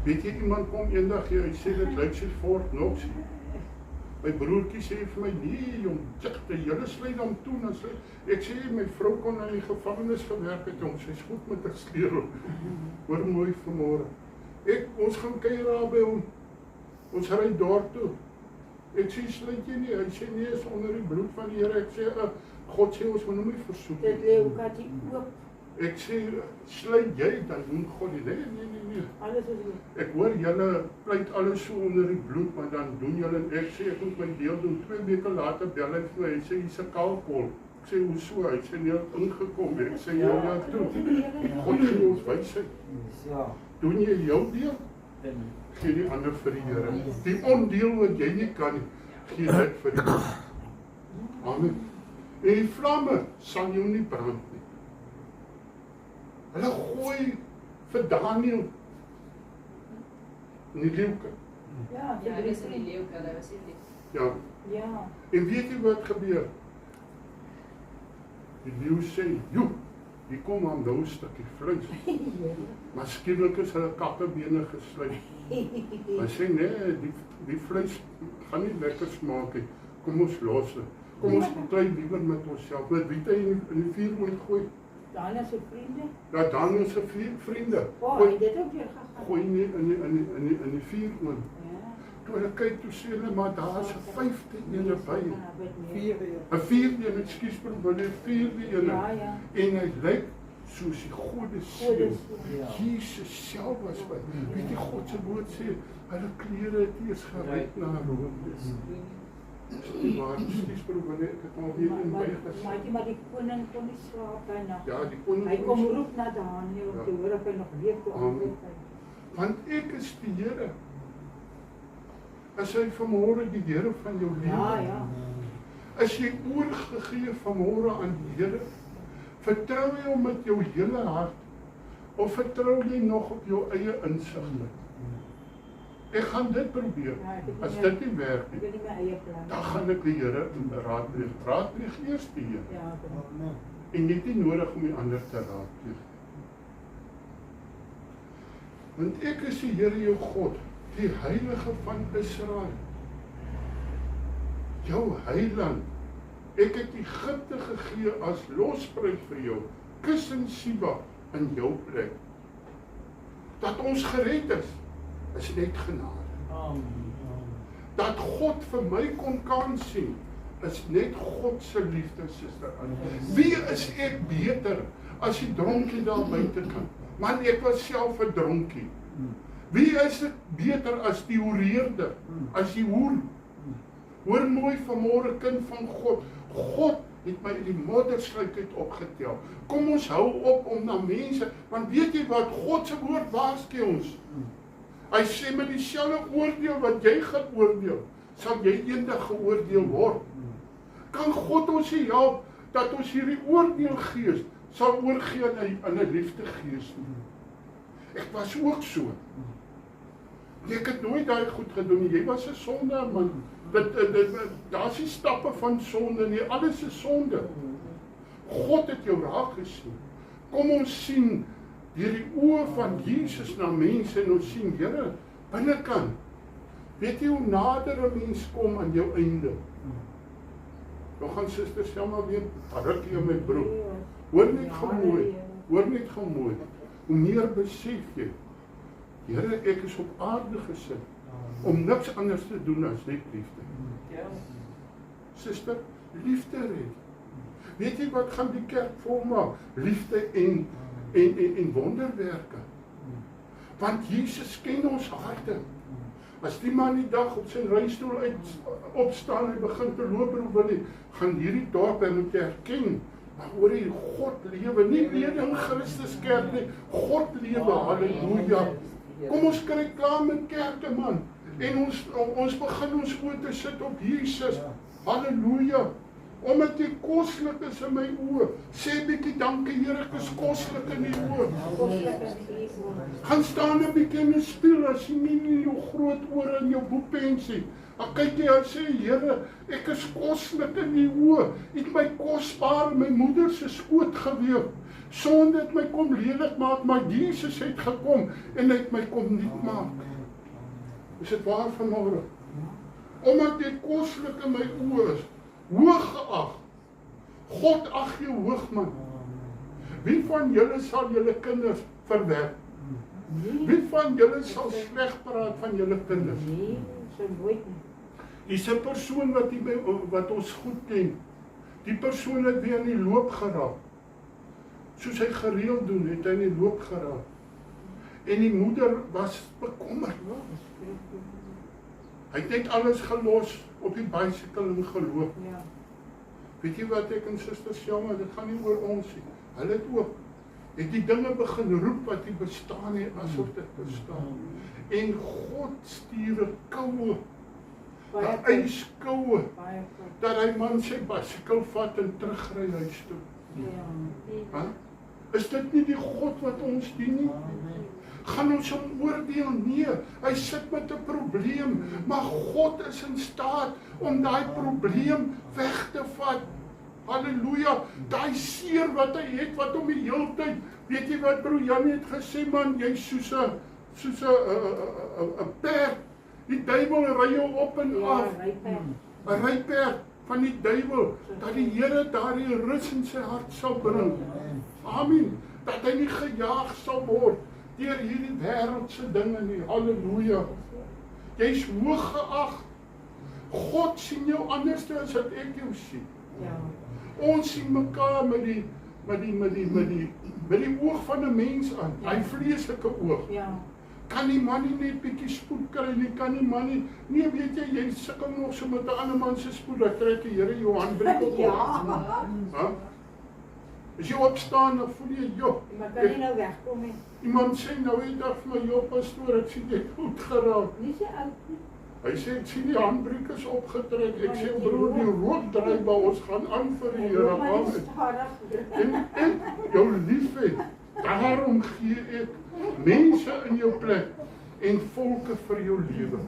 Weet jy, iemand kom eendag hier, hy sê, dit lyk soos Fort Knox. My broertjie sê vir my, nee jong, julle sluit hom toe, dan sluit. Ek sê, my vrou kon in die gevangenis gewerk het, jong, sy is goed met 'n sleutel. Hoor mooi vanmôre. Ons gaan kuier daar by hom. Ons ry dorp toe. Ek sê, sluit jy nie? Hy sê, nee, is onder die bloed van die Here. Ek sê, God sê, ons moet hom nie versoek nie. Dit lê ook aan die oop. Ek sê, sluit jy, dan doen God die, nee. Alles is oop. Ek hoor julle pleit alles so onder die bloed, maar dan doen julle, en ek sê, ek moet my deel doen. 2 weke later bel hy vir my, hy sê, hier's 'n kaalkol. Ek sê, hoe so? Hy sê, nee, ingekom. Ek sê, ja, toe. God gee ons wysheid. Doen jy jou deel? Gee die ander vir die Here. Die ondeel wat jy nie kan, gee dit vir die Here. Amen. En die vlamme sal jou nie brand nie. Hulle gooi vir Daniël in die leeuke. Ja, Ja, dis in die leeuke, hulle was nie. Ja. Ja. En weet jy wat gebeur? Die leeu sê, joe, hier kom aan nou 'n stukkie vleis. Maar skielik is hulle kakkebene gesluit. Hy sê, nee, die vleis gaan nie lekker smaak nie. Kom ons los dit. Kom ons bly liewer met onsself. Met wie hy in die vuur moet gooi? Daniël se vriende. Ja, Daniël se vriende. Hy dit ook weer gegaan. Gooi nie in die vuur oor. Ja. Toe hulle kyk, toe sê hulle, maar daar's 'n 5de ene by. 'n 4de een, ekskuus broer, 'n 4de een. Ja. En hy lyk soos die Gode seun. Ja. Jesus self was by. Weet jy, God se woord sê, hulle klere het eers geruik na room. Maar ekskuus broer, ek het al weer in by Maar die koning kon nie slaap by nag. Ja, die koning Hy kon kom nie- roep na Daniël om te hoor of hy nog leef toe Amen. antwoord hy. Want ek is die Here. As hy vanmôre die Here van jou lewe. Ja. As jy oorgegee vanmôre aan die Here, vertrou jy hom met jou hele hart of vertrou jy nog op jou eie insigte? Ek gaan dit probeer. Ja, ek het nie As meer- dit nie werk Ek nie, weet nie my eie plan. dan gaan ek die Here raadpleeg. Raadpleeg eers die Here. Ja, En jy het nie nodig om die ander te raadpleeg. Want ek is die Here jou God, die Heilige van Israel. Jou heiland. Ek het Egipte gegee as losprys vir jou. Kus en Siba in jou plek. Dat ons gered is net genade. Dat God vir my kan sien, is net God se liefde, suster. Wie is ek beter as die dronkie daar buitekant? Man, ek was self 'n dronkie. Wie is ek beter as die hoereerder, as die hoer? Hoor mooi vanmôre, kind van God. God het my in die moddersluit uit opgetel. Kom ons hou op om na mense, want weet jy wat, God se woord waarsku ons. Hy sê met dieselfde oordeel wat jy gaan oordeel, sal jy eendag geoordeel word. Kan God ons nie help dat ons hierdie oordeelgees sal oorgee aan 'n liefdegees nie? Ek was ook so. Ek het nooit daai goed gedoen nie. Jy was 'n sondaar, man. Daar's nie stappe van sonde nie. Alles is sonde. God het jou raak gesien. Kom ons sien deur die oë van Jesus na mense en ons sien, Here, binnekant. Weet jy hoe nader 'n mens kom aan jou einde? Nou gaan suster Selma weer rukkie in my broek. Hoor net gemooi. Hoor net gemooi. Hoe meer besef jy, Here, ek is op aarde gesit om niks anders te doen as net liefde. Suster, liefde red. Weet jy wat gaan die kerk volmaak? Liefde en wonderwerke. Want Jesus ken ons harte. As die man die dag op sy reistool opstaan en begin te loop en wil hy, gaan hierdie dorp hy moet erken, maar hoor jy, God lewe, nie meer in Christus kerk nie, God lewe, halleluja. Kom ons kry klaar met kerke man, en ons begin ons oë te sit op Jesus, halleluja. Omdat jy koslik is in my oë, sê bietjie dankie Here, ek is koslik in die oë. Gaan staan 'n bietjie in 'n spieël as jy nie jou groot ore en jou boekpensie. Dan kyk jy en sê Here, ek is koslik in die oë. Jy het my kosbaar in my moeder se skoot geweef. Sonde het my kom lelik maak, maar Jesus het gekom en hy het my kom nuut maak. Is dit waar vanmôre? Omdat jy koslik in my oë is, hoog geag. God ag jou hoog man. Wie van julle sal julle kinders verwerp? Wie van julle sal sleg praat van julle kinders? Nee, so nooit nie. Dis 'n persoon wat ons goed ken. Die persoon het weer in die loop geraak. Soos hy gereeld doen, het hy in die loop geraak. En die moeder was bekommerd. Hy het net alles gelos op die bicycle en geloop. Ja. Weet jy wat ek en susters jammer, dit gaan nie oor ons nie. Hulle het ook het die dinge begin roep wat nie bestaan nie, asof dit bestaan. En God stuur 'n koue, 'n yskoue, dat hy man sy bicycle vat en terugry huis toe. Ja. Ha? Is dit nie die God wat ons dien nie? Gaan ons hom oordeel? Nee, hy sit met 'n probleem, maar God is in staat om daai probleem weg te vat. Halleluja, daai seer wat hy het, wat hom die hele tyd, weet jy wat broer Jan het gesê man, jy's soos 'n perd, die duiwel ry jou op en af, 'n ryperd van die duiwel, dat die Here daardie rus in sy hart sal bring. Amen, dat hy nie gejaag sal word deur hierdie wêreldse dinge nie, halleluja. Jy's hoog geag. God sien jou anders as wat ek jou sien. Ja. Ons sien mekaar met die oog van 'n mens aan, hy vleeslike oog. Ja. Kan die man nie net bietjie spoed kry nie, kan die man nie, nee weet jy sukkel nog so met 'n ander man se spoed, dat trek die Here jou handbrief op. Ja. As jy opstaan, dan voel jy, joh. Maar kan nie nou wegkom nie. Iemand sê nou die dag vir my, joh pastoor, ek sien jy goed geraak. Nie so oud nie. Hy sê, ek sien die handbriek is opgetrek. Ek sê, broer, die rook draai by ons gaan aan vir die Here. Amen. En jou liefhet, daarom gee ek mense in jou plek en volke vir jou lewe.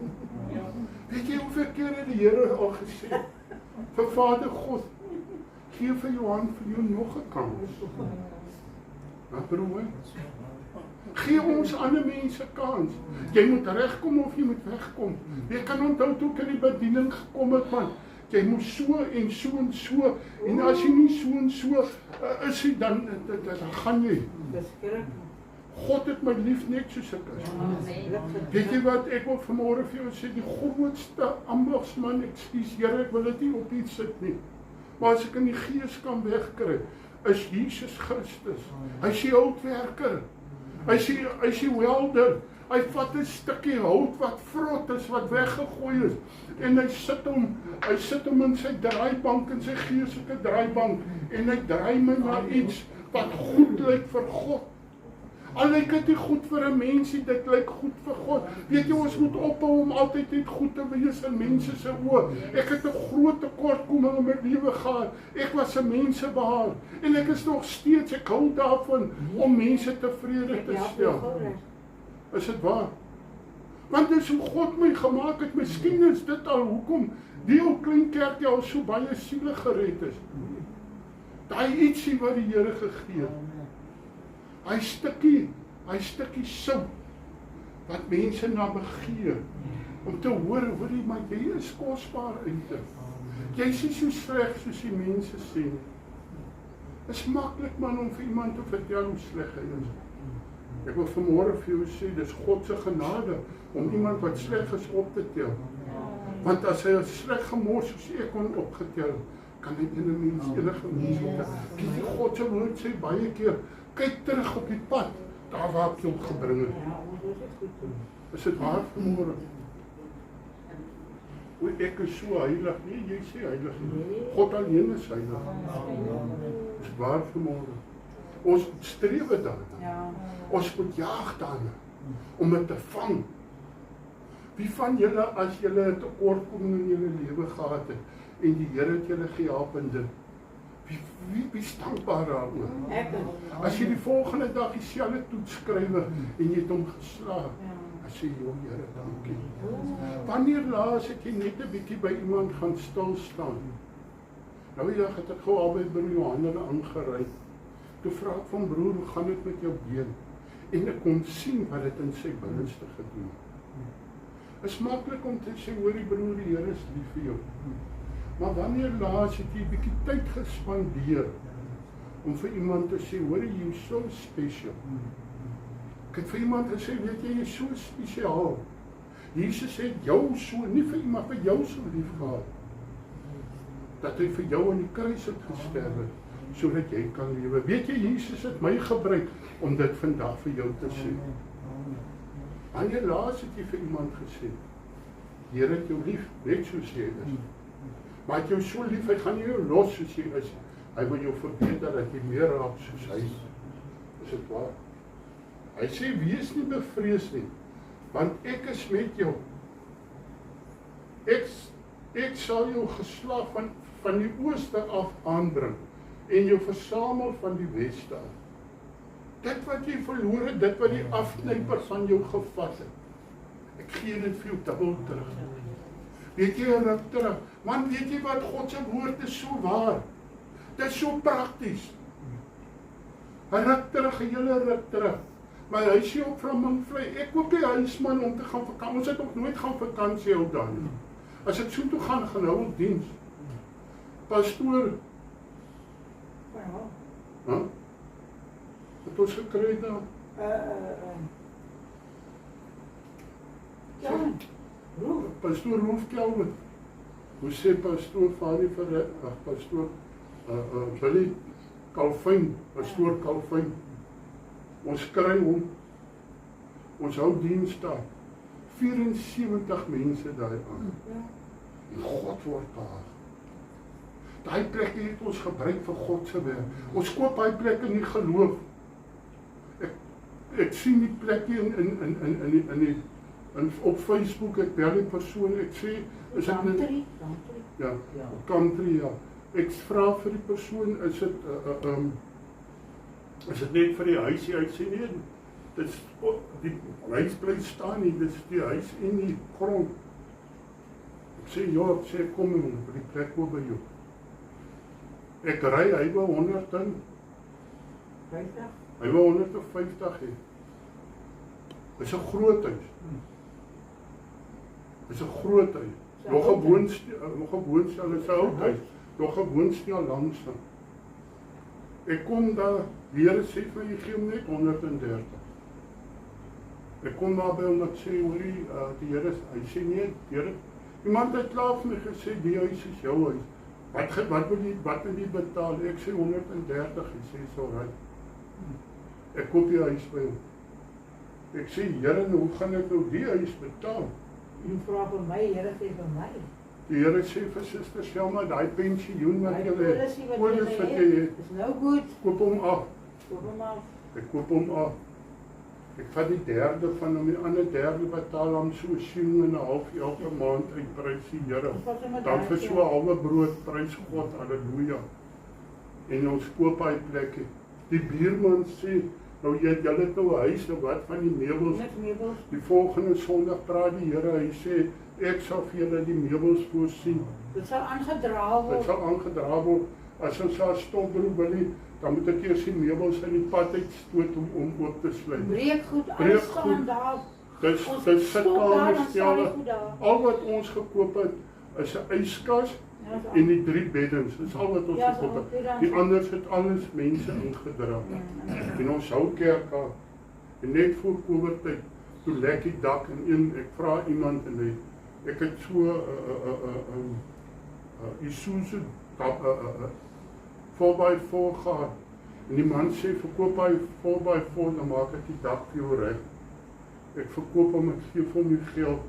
Weet jy hoeveel keer het die Here al gesê, vir Vader God, gee vir Johan vir jou nog 'n kans. Wat broer? Gee ons ander mense kans. Jy moet regkom of jy moet wegkom. Jy kan onthou toe ek in die bediening gekom het man. Jy moet so en so en so. En as jy nie so en so is jy dan gaan jy. God het my lief net soos ek is. Weet jy wat ek wil vanmôre vir jou sê, die grootste ambagsman, ekskuus Here, ek wil dit nie op iets sit nie. Maar as ek in die gees kan wegkry, is Jesus Christus. Hy is die houtwerker. Hy is die welder. Hy vat 'n stukkie hout wat vrot is, wat weggegooi is. En hy sit hom in sy draaibank, in sy geestelike draaibank. En hy draai my na iets wat goed lyk vir God. Al lyk dit nie goed vir 'n mensie, dit lyk goed vir God. Weet jy, ons moet ophou om altyd net goed te wees in mense se oë. Ek het 'n groot tekortkoming in my lewe gehad. Ek was 'n mensebehaer en ek is nog steeds, ek hou daarvan om mense tevrede te stel. Is dit waar? Want dis hoe God my gemaak het. Miskien is dit al hoekom die ou klein kerkie al so baie siele gered is. Daai ietsie wat die Here gegee het. Hy stukkie sout wat mense na begeer om te hoor maar jy is kosbaar uit. Jy is nie so sleg soos die mense sê nie. Is maklik man om vir iemand te vertel hoe sleg hy is. Ek wil vanmôre vir jou sê, dis God se genade om iemand wat sleg is op te tel. Want as hy sleg gemors soos ek kon opgetel, kan hy enige mens optel. Die God se woord sê baie keer, kyk terug op die pad, daar waar ek jou gebring het. Is dit waar vanmôre? Ek is so heilig. Nee, jy sê heilig nie. God alleen is heilig. Dis waar vanmôre. Ons streef daarna. Ja. Ons moet jaag daarna om dit te vang. Wie van julle as julle 'n tekortkoming in julle lewe gehad het en die Here het julle gehelp in dit? Wie is dankbaar daaroor? Ek As jy die volgende dag dieselfde toets skrywe en jy het hom geslaag, dan sê jy, Here, dankie. Wanneer laas het jy net 'n bietjie by iemand gaan stil staan? Nou die dag het ek gou al by broer Johan aangery. Toe vra ek van broer, hoe gaan dit met jou been? En ek kon sien wat dit in sy binneste gedoen het. Is maklik om te sê, hoorie broer, die Here is lief vir jou. Maar wanneer laas het jy 'n bietjie tyd gespandeer om vir iemand te sê, hoorie, jy is so special. Ek het vir iemand gesê, weet jy is so spesiaal. Jesus het jou so, nie vir iemand, vir jou so lief gehad, dat hy vir jou aan die kruis het gesterwe, sodat jy kan lewe. Weet jy, Jesus het my gebruik om dit vandag vir jou te sê. Wanneer laas het jy vir iemand gesê, Here het jou lief, net soos jy is. Maar hy het jou so lief, hy gaan nie jou los soos jy is. Hy wil jou verbeter dat jy meer raak soos hy. Is dit waar? Hy sê, wees nie bevrees nie, want ek is met jou. Ek sal jou geslag van die ooste af aanbring en jou versamel van die weste af. Dit wat jy verloor het, dit wat die afknyper van jou gevat het, ek gee dit vir jou dubbel terug. Weet jy, ruk terug, man, weet jy wat, God se woord is so waar, dit is so prakties. Hy ruk terug, 'n hele ruk terug, maar hy sê ook van Mingvlei, ek koop die huisman om te gaan vakansie, ons het nog nooit gaan vakansie hou dan. As ek so toe gaan hou op diens, pastoor, wat ons gekry daar? Pastoor Rolf Kelvin. Hoe sê pastoor Fanie vir pastoor Billy Kalfyn, pastoor Kalfyn. Ons kry hom. Ons hou diens daar. 74 mense daar aan. En God word behaag. Daai plekke het ons gebruik vir God se werk. Ons koop daai plek in die geloof. Ek sien die plekkie in op Facebook, ek bel die persoon, ek sê, is dit ja, country, ja. Ek vra vir die persoon, is dit net vir die huisie uit sê nie, dit is, die huis bly staan nie, dit is die huis en die grond. Ek sê, ja, ek sê, kom en vir die plek oor by jou. Ek ry, hy wil 150. Hy wil 150 hê. Dit is 'n groot huis. Dit is 'n groot huis. Nog 'n woonstel is 'n oud huis. Nog 'n woonstel langs hom. Ek kom daar, die Here sê vir my, gee hom net 130. Ek kom daar by hom en sê, hoorie, die Here, hy sê nee, Here, iemand het klaar vir my gesê, die huis is jou huis. Wat wil jy betaal? Ek sê 130, hy sê, so right. Ek koop die huis by hom. Ek sê, Here, hoe gaan ek nou die huis betaal? Jy vra vir my, Here sê vir my. Die Here sê vir Suster Selma, daai pensioen wat jy het, polis wat jy het, is nou goed. koop hom af. Koop hom af. Ek koop hom af. Ek vat die derde van hom, die ander derde betaal hom so 'n shilling en 'n half elke maand uit, prys die Here. Dan vir so 'n halwe brood, prys God, haleluja. En ons koop hy plekke. Die buurman sê, nou julle het nou 'n huis, nou wat van die meubels? Die volgende Sondag praat die Here, hy sê, ek sal vir julle die meubels voorsien. Dit sal aangedra word. Dit sal aangedra word. As ons daar stopbroek wil nie, dan moet ek eers die meubels in die pad uitstoot om oop te sluit. Breek goed, alles staan daar. Dit sitkamerstelle. Al wat ons gekoop het, is 'n yskas en die 3 beddens. Dis al wat ons gekoop het. Die anders het alles mense ingedra. En ons hou kerk aan. En net voor Covid-tyd, toe lek die dak en ek vra iemand en ek het so Isuzu 4x4 gehad. En die man sê, verkoop hy 4x4, dan maak ek die dak vir jou reg. Ek verkoop hom, ek gee vir hom die geld.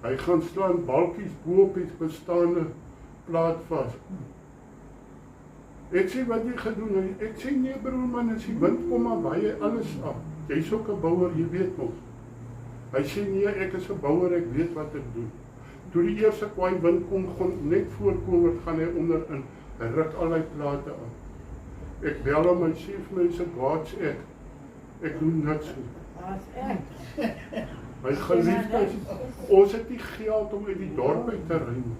Hy gaan slaan balkies bo op die bestaande plaat vas. Ek sê wat jy gedoen, ek sê nee broer man, as die wind kom maar waai jy alles af. Jy's ook 'n bouer, jy weet mos. Hy sê nee, ek is 'n bouer, ek weet wat ek doen. Toe die eerste kwaai wind kom, net voor Covid gaan hy onderin. Hy ruk al die plate af. Ek bel hom en sê vir my, God's ek doen niks nie. My geliefdes, ons het nie geld om uit die dorp uit te ry nie.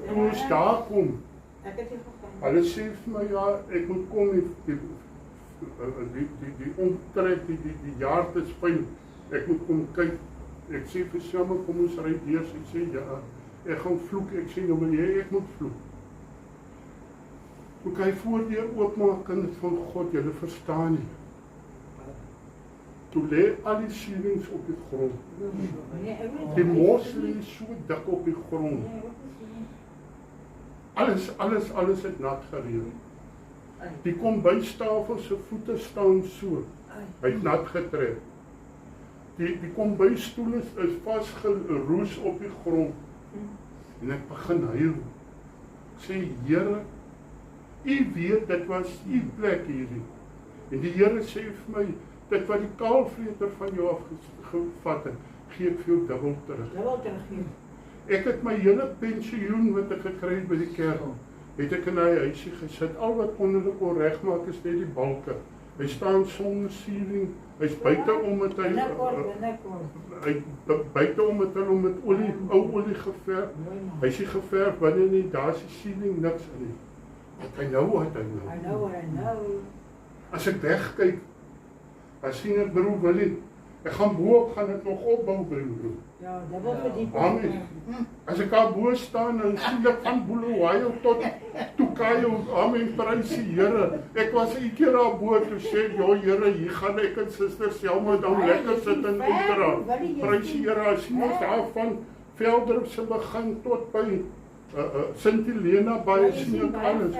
Toe ons daar kom, hulle sê vir my, ja, ek moet kom, die omtrek, die jaar te spyn, ek moet kom kyk. Ek sê vir Selma, kom ons ry deur, ek sê ja, ek gaan vloek, ek sê nou wil jy, ek moet vloek. Toe kan hy voordeur oopmaak, kind van God, julle verstaan nie. Toe lê al die ceilings op die grond. Die mos lê so dik op die grond. Alles het nat gereën. Die kombuistafel se voete staan so. Hy het nat getrek. Die kombuisstoel is vasgeroes op die grond. En ek begin huil. Ek sê, Here, U weet, dit was U plek hierdie. En die Here sê vir my, dit wat die kaalvleter van jou afgevat het, gee ek vir jou dubbel terug. Ek het my hele pensioen wat ek gekry het by die kerk, het ek in hy huisie gesit. Al wat onder ek kon regmaak is net die balke. Hy staan sonder ceiling, hy's buite om met hom met olie, ou olie geverf. Hy is geverf binne nie, daar's die ceiling niks in nie. Wat hy nou. As ek wegkyk, dan sien ek broer Willie, ek gaan boop, gaan ek nog opbou broer. Ja, dat wil vir die Amen. As ek daar bo staan, dan sien ek van Bulawayo tot Toekayo, amen, prys die Here. Ek was 'n keer daar bo toe sê, "Jo Here, hier gaan ek en suster Selma dan lekker sit en opdra." Prys die Here, as ons daar van Veldorp se begin tot by Sint Helena by sien alles.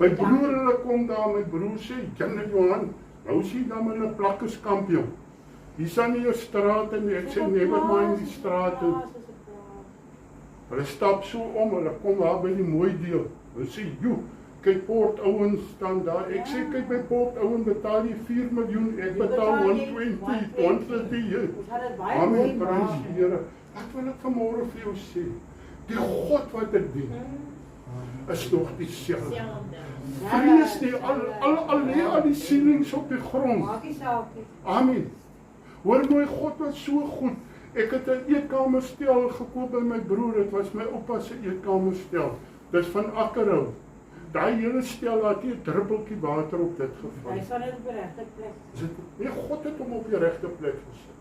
My broer hulle kom daar, my broer sê, "Jan Johan, nou sien dan met 'n plakkerskampioen. Hier staan nie jou straat en ek sê never mind die straat en hulle stap so om, hulle kom daar by die mooi deel. Hulle sê, "Jo, kyk Port Owen staan daar." Ek sê, "Kyk by Port Owen betaal jy 4 miljoen, ek betaal 120. Amen, prys die Here. Wat wil ek vanmôre vir jou sê? Die God wat ek dien is nog dieselfde. Vrees nie, al lê al die ceilings op die grond. Amen. Hoor mooi, God was so goed. Ek het 'n eetkamerstel gekoop by my broer, dit was my oupa se eetkamerstel. Dis van Akkerhou. Daai hele stel het nie 'n druppeltjie water op dit geval. Hy sal dit op die regte plek. Nee, God het hom op die regte plek gesit.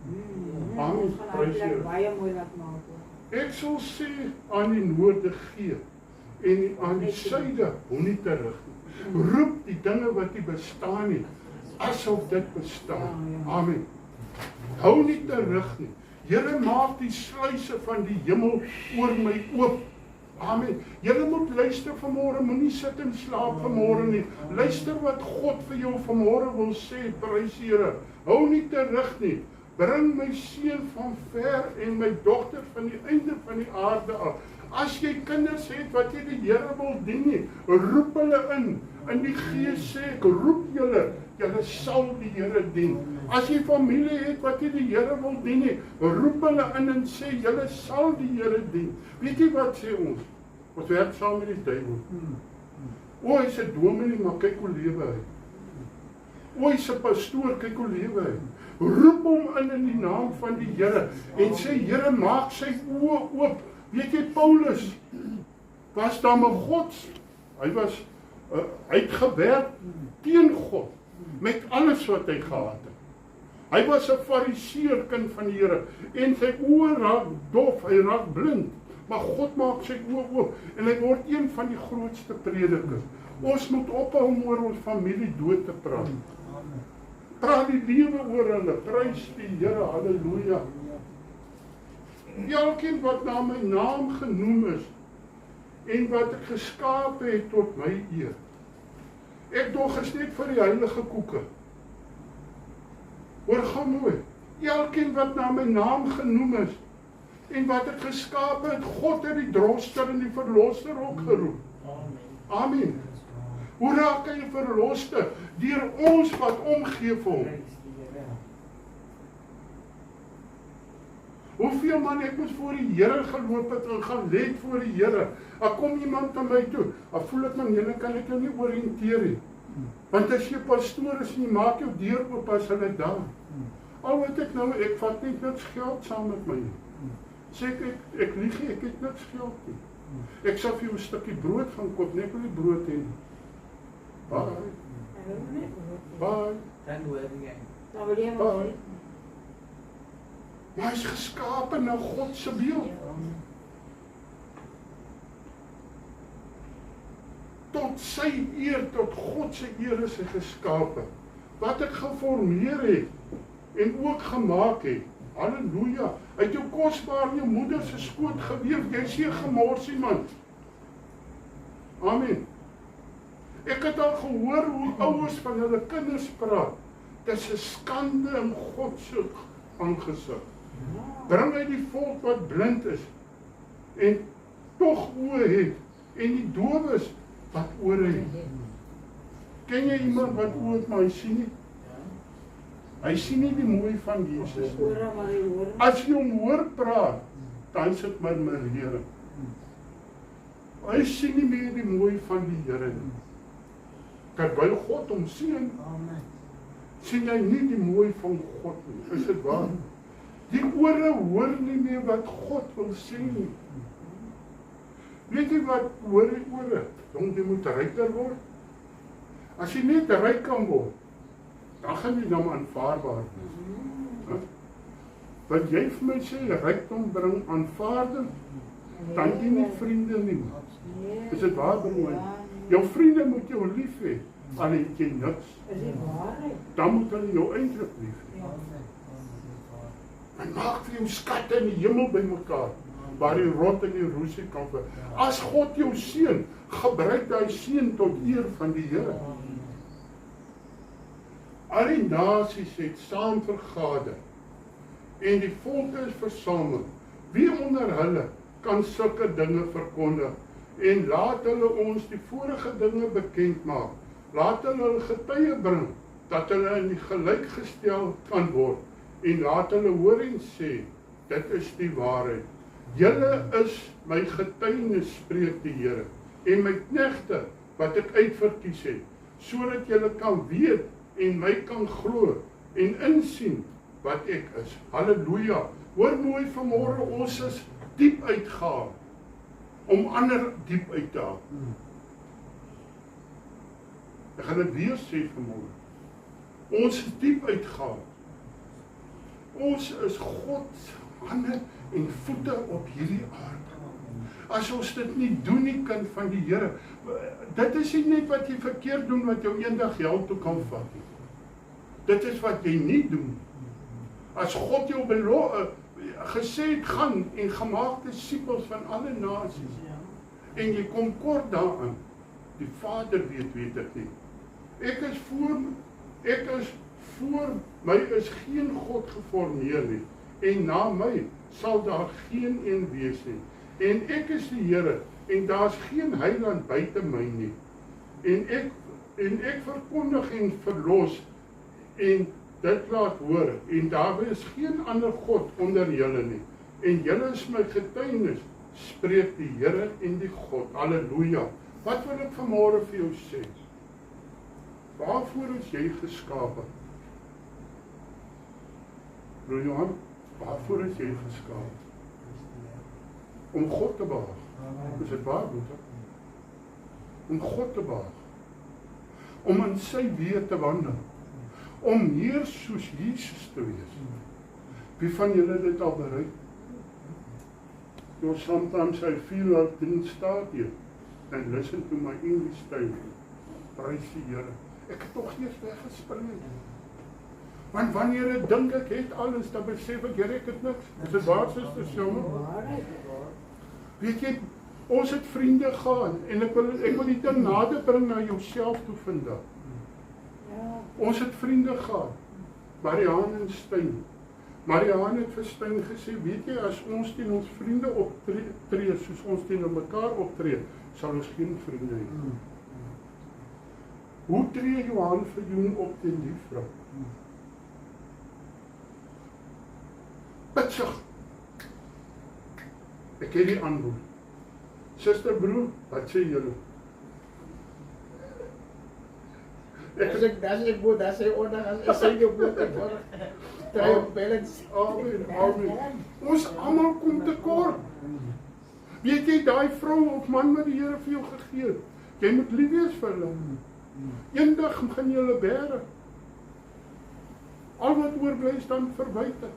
Amen. Prys die Here. Baie mooi laat maak. Ek sal sê aan die noorde gee en aan die suide moenie terug nie. Roep die dinge wat nie bestaan nie, asof dit bestaan. Amen. Hou nie terug nie. Here, maak die sluise van die hemel oor my oop. Amen. Julle moet luister vanmôre, moenie sit en slaap vanmôre nie. Luister wat God vir jou vanmôre wil sê, prys die Here. Hou nie terug nie. Bring my seun van ver en my dogter van die einde van die aarde af. As jy kinders het wat jy die Here wil dien nie, roep hulle in. In die Gees sê ek, roep julle sal die Here dien. As jy familie het wat jy die Here wil dien nie, roep hulle in en sê, julle sal die Here dien. Weet jy wat sê ons? Ons werk saam met die duiwel. O, hy's 'n dominee, maar kyk hoe lewe hy. O, hy's 'n pastoor, kyk hoe lewe hy. Roep hom in die naam van die Here en sê, Here, maak sy oë oop. Weet jy, Paulus was daar met God. Hy het gewerk teen God met alles wat hy gehad het. Hy was 'n fariseer, kind van die Here, en sy oë raak dof, hy raak blind. Maar God maak sy oë oop en hy word een van die grootste predikers. Ons moet ophou om oor ons familie dood te praat. Praat die lewe oor hulle, prys die Here, halleluja. Elkeen wat na my naam genoem is en wat ek geskaap het tot my eer. Ek dog is net vir die heilige koeke. Hoor gaan mooi. Elkeen wat na my naam genoem is En wat ek geskaap het, God het die droster en die verlosser ook geroep. Amen. Hoe raak hy verloste? Deur ons wat omgee vir hom. Hoeveel man ek moes voor die Here geloop het en gaan let voor die Here. Dan kom iemand na my toe. Dan voel ek man, julle kan ek jou nie oriënteer nie. Want as jy pastoor is en jy maak jou deur oop as hulle daar. Al wat ek nou, ek vat net niks geld saam met my nie. Sê ek lieg nie, ek het niks geld nie. Ek sal vir jou 'n stukkie brood gaan koop, net wil die brood hê. Bye. Bye. Bye. Maar hy is geskapen na God se beeld. Tot sy eer, tot God se eer is hy geskapen. Wat ek geformeer het en ook gemaak het. Halleluja. Hy het jou kosbaar in jou moeder se skoot geweef. Jy sê gemorsie man. Amen. Ek het al gehoor hoe ouers van hulle kinders praat. Dit is 'n skande in God se aangesig. Bring hy die volk wat blind is en tog oë het en die dowes wat ore het. Ken jy iemand wat oë het maar hy sien nie? Hy sien nie die mooi van Jesus nie. As jy hom hoor praat, dan is dit murmurering. Hy sien nie meer die mooi van die Here nie. Terwyl God hom sien, sien jy nie die mooi van God nie. Is dit waar? Die ore hoor nie meer wat God wil sê nie. Weet jy wat hoor die ore? Jong, jy moet ryker word. As jy net ryk kan word, dan gaan jy dan aanvaarbaar wees. Wat jy vir my sê, rykdom bring aanvaarding, dan jy nie vriende nie. Is dit waar, broer? Jou vriende moet jou lief hê, al het jy niks. Dan moet hulle jou eintlik lief hê. En maak vir jou skatte in die hemel bymekaar, waar die rot en die roesie kan vir. As God jou seën, gebruik daai seën tot eer van die Here. Al die nasies het saam vergader en die volke is versamel. Wie onder hulle kan sulke dinge verkondig? En laat hulle ons die vorige dinge bekend maak. Laat hulle getuie bring dat hulle in die gelyk gestel kan word. En laat hulle hoor en sê, dit is die waarheid. Julle is my getuienis, spreek die Here, en my knegte wat ek uitverkies het, sodat julle kan weet en my kan glo en insien wat ek is. Halleluja. Hoor mooi vanmôre, ons is diep uitgehaal om ander diep uit te haal. Ek gaan dit weer sê vanmôre. Ons is diep uitgehaal. Ons is God se hande en voete op hierdie aarde. As ons dit nie doen nie, kind van die Here, dit is nie net wat jy verkeerd doen wat jou eendag hel toe kan vat nie. Dit is wat jy nie doen. As God jou gesê het, gaan en gemaak disippels van alle nasies, en jy kom kort daaraan, die Vader weet ek nie. Ek is voor my is geen God geformeer nie, en na my sal daar geen een wees nie. En ek is die Here, en daar's geen heiland buite my nie. En ek verkondig en verlos, en dit laat hoor, en daar is geen ander God onder julle nie. En julle is my getuienis, spreek die Here en die God. Halleluja. Wat wil ek vanmôre vir jou sê? Waarvoor is jy geskape? Broer Johan, waarvoor is jy geskape? Om God te behaag. Is dit waar, broer? Om God te behaag. Om in sy weë te wandel. Om meer soos Jesus te wees. Wie van julle dit al bereik? Sometimes I feel I didn't start here. And listen to my English time. Prys die Here. Ek het tog eers weggespring. Want wanneer ek dink ek het alles, dan besef ek ek het niks. Is dit waar, susters, jonge? Weet jy, ons het vriende gehad, en ek wil die ding nader bring na jouself toe vandag. Ons het vriende gehad, Marianne en Stein, Marianne het vir Stein gesê, weet jy, as ons teen ons vriende optree, soos ons teen mekaar optree, sal ons geen vriende hê. Hoe tree Johan Viljoen op teen die vrou? Pitsig. Ek het die antwoord. Suster broer, wat sê julle? As ek moet, as ek onder, as ek jou moet, ek word, try om balance. Amen, amen. Ons almal kom tekort. Weet jy, daai vrou of man wat die Here vir jou gegee het, jy moet lief wees vir hulle. Eendag gaan jy hulle bære. Al wat oorbly is dan verwyte.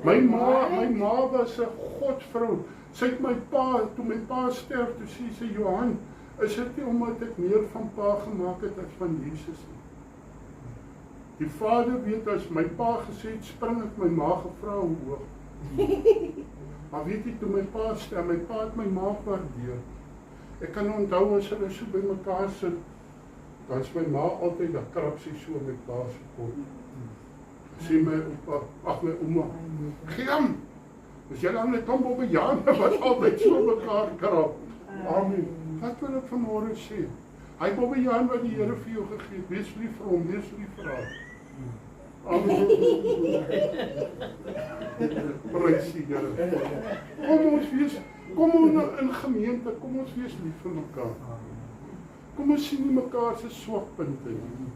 My ma was 'n godvrou. Sy het my pa, toe my pa sterf, toe sê sy, Johan, is dit nie omdat ek meer van pa gemaak het as van Jesus nie. Die vader weet, as my pa gesê het, spring ek my ma gevra hoe hoog. Maar weet jy, toe my pa sterf, my pa het my ma waardeer. Ek kan onthou as hulle so by mekaar sit, dan is my ma altyd, dan krap sy so met pa se kop. Sê my opa, ag my ouma, Giam, is jy dan net om op 'n jaar wat altyd so mekaar krap. Amen. Wat wil ek vanmôre sê? Hy Bobbe Jan wat die Here vir jou gegee het, wees lief vir hom, wees lief vir haar. Amen. Prys die Here. Kom ons in gemeente, kom ons wees lief vir mekaar. Kom ons sien nie mekaar se swakpunte nie.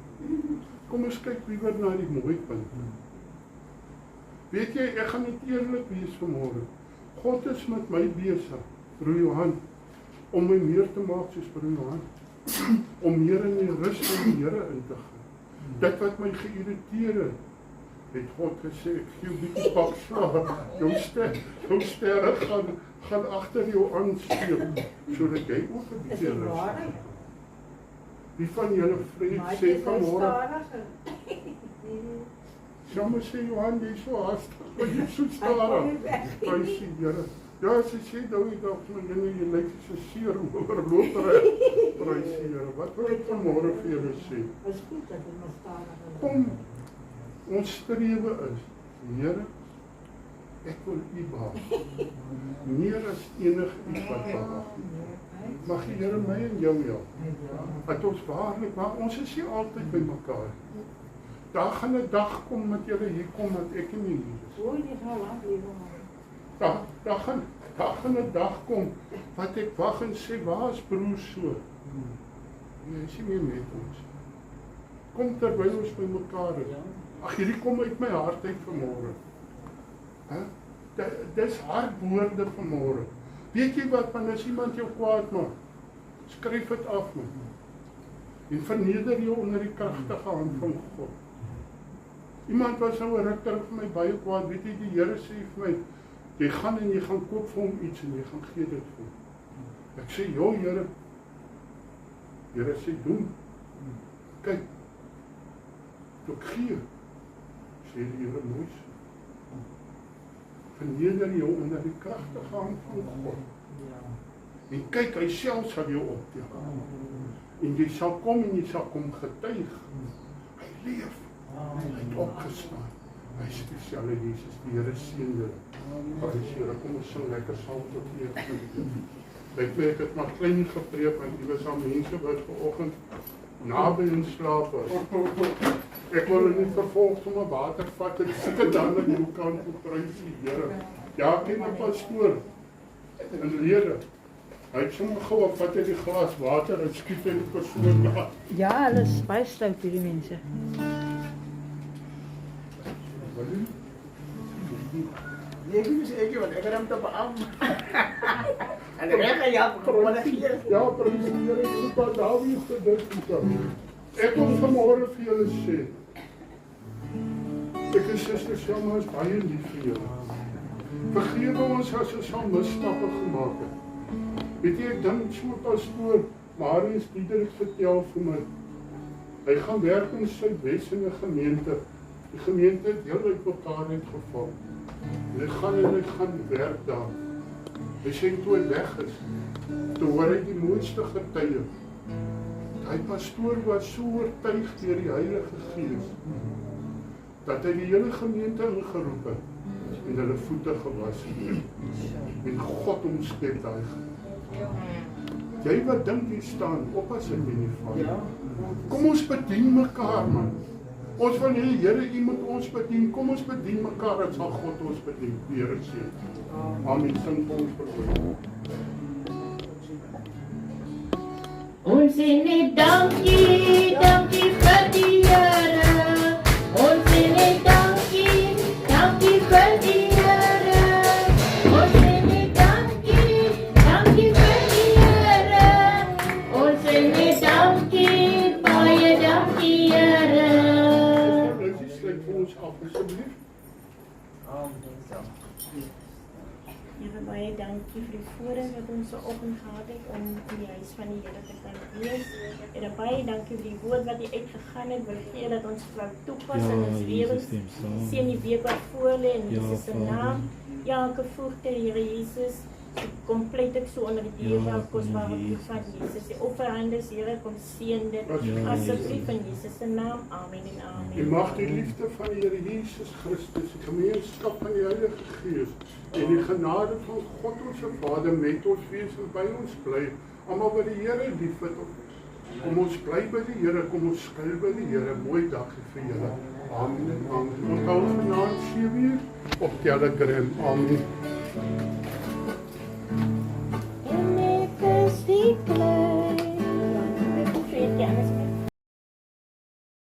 Kom ons kyk liewer na die mooi punte. Weet jy, ek gaan net eerlik wees vanmôre. God is met my besig, broer Johan, om my meer te maak soos broer Johan. Om meer in die rus van die Here in te gaan. Dit wat my geïrriteer het God gesê, ek gee 'n bietjie pak slaag. Jou sterre gaan agter jou aansteek, sodat jy ook 'n bietjie rus. Wie van julle vriend sê vanmôre, sommer sê Johan, jy is so haastig, maar jy is so stadig. Prys die Here. Ja, sy sê nou die dag, jy lyk so seer oorloper. Prys die Here. Wat wil ek vanmôre vir julle sê? Kom, ons strewe is, Here, ek wil U behaag. Meer as enig iets wat behaag. Mag die Here my en jou help. Dat ons waarlik, maar ons is nie altyd by mekaar. Daar gaan 'n dag kom met julle hier kom dat ek nie hier is. Daar gaan 'n dag kom wat ek wag en sê, waar is broer so? Hy is nie meer met ons. Kom terwyl ons by mekaar is. Ag, hierdie kom uit my hart uit vanmôre. Dis hartwoorde vanmôre. Weet jy wat, van as iemand jou kwaad maak, skryf dit af man. En verneder jou onder die kragtige hand van God. Iemand was nou 'n ruk terug vir my baie kwaad, weet jy, die Here sê vir my, jy gaan en jy gaan koop vir hom iets en jy gaan gee dit vir hom. Ek sê, "Jo Here." Here sê, "Doen." Kyk. Toe ek gee, sê die Here mooi so. Verneder jou onder die kragtige hand van God. En kyk, hy self sal jou optel. En jy sal kom en jy sal kom getuig. Hy leef. Hy het opgestaan. Hy is spesiale Jesus, die Here seën julle. Prys Here, kom ons sing lekker saam tot hier. Ek het maar klein gepreek, want hier was al mense wat vanoggend naby in slaap was. Ek wil hulle nie vervolg om 'n water vat en sit dan aan jou kant op, prys die Here. Ja, ken 'n pastoor in Lede. Hy het sommer gou op vat hy die glas water en skiet in die persoon na. Ja, hulle is baie stout hierdie mense. Ek het hom te beam. En ek het ja, kom hier. Ja, prys die Here, ek het pas daar weer gedink. Ek wil vanmôre vir julle sê, ek en susters, jammer is baie lief vir julle. Vergewe ons as ons al misstappe gemaak het. Weet jy, ek dink so 'n pastoor, Marius Diederik vertel vir my, hy gaan werk in Suidwes in 'n gemeente. Die gemeente het heel uit mekaar uitgeval. Hy gaan werk daar. Hy sê toe hy weg is, toe hoor hy die mooiste getuie. Hy pastoor was so oortuig deur die Heilige Gees, dat hy die hele gemeente ingeroep het en hulle voete gewas het. En God omskep daai. Jy wat dink jy staan, oppas in die Vader. Kom ons bedien mekaar, man. Ons wil hê, Here, U moet ons bedien. Kom ons bedien mekaar, en sal God ons bedien. Die Here seën. Amen. Sing vir ons verhoor. Ons sê net dankie, dankie vir die Here. Ons sê net dankie, dankie vir die Here. Ons sê net dankie, dankie vir die Here. Ons sê net dankie, baie dankie Here. Blysie, sluit vir ons af, asseblief. Here, baie dankie vir die voorreg wat ons vanoggend gehad het om in die huis van die Here te kan wees. Here, baie dankie vir die woord wat U uitgegaan het. Wil gee dat ons wou toepas in ons lewens. Sien die week wat voor lê in Jesus se naam. Ja, elke voete, Here Jesus, kompleet ek so onder die dierbare kosbare bloed van Jesus. Die offerhandes, Here, kom seën dit asseblief in Jesus se naam. Amen en amen. En mag die liefde van die Here Jesus Christus, die gemeenskap van die Heilige Gees en die genade van God ons Vader met ons wees en by ons bly. Almal wat die Here liefhet, kom ons bly by die Here, kom ons skuil by die Here. Mooi dag vir julle. Amen. Amen. Onthou vanaand 7:00 op Telegram. Amen.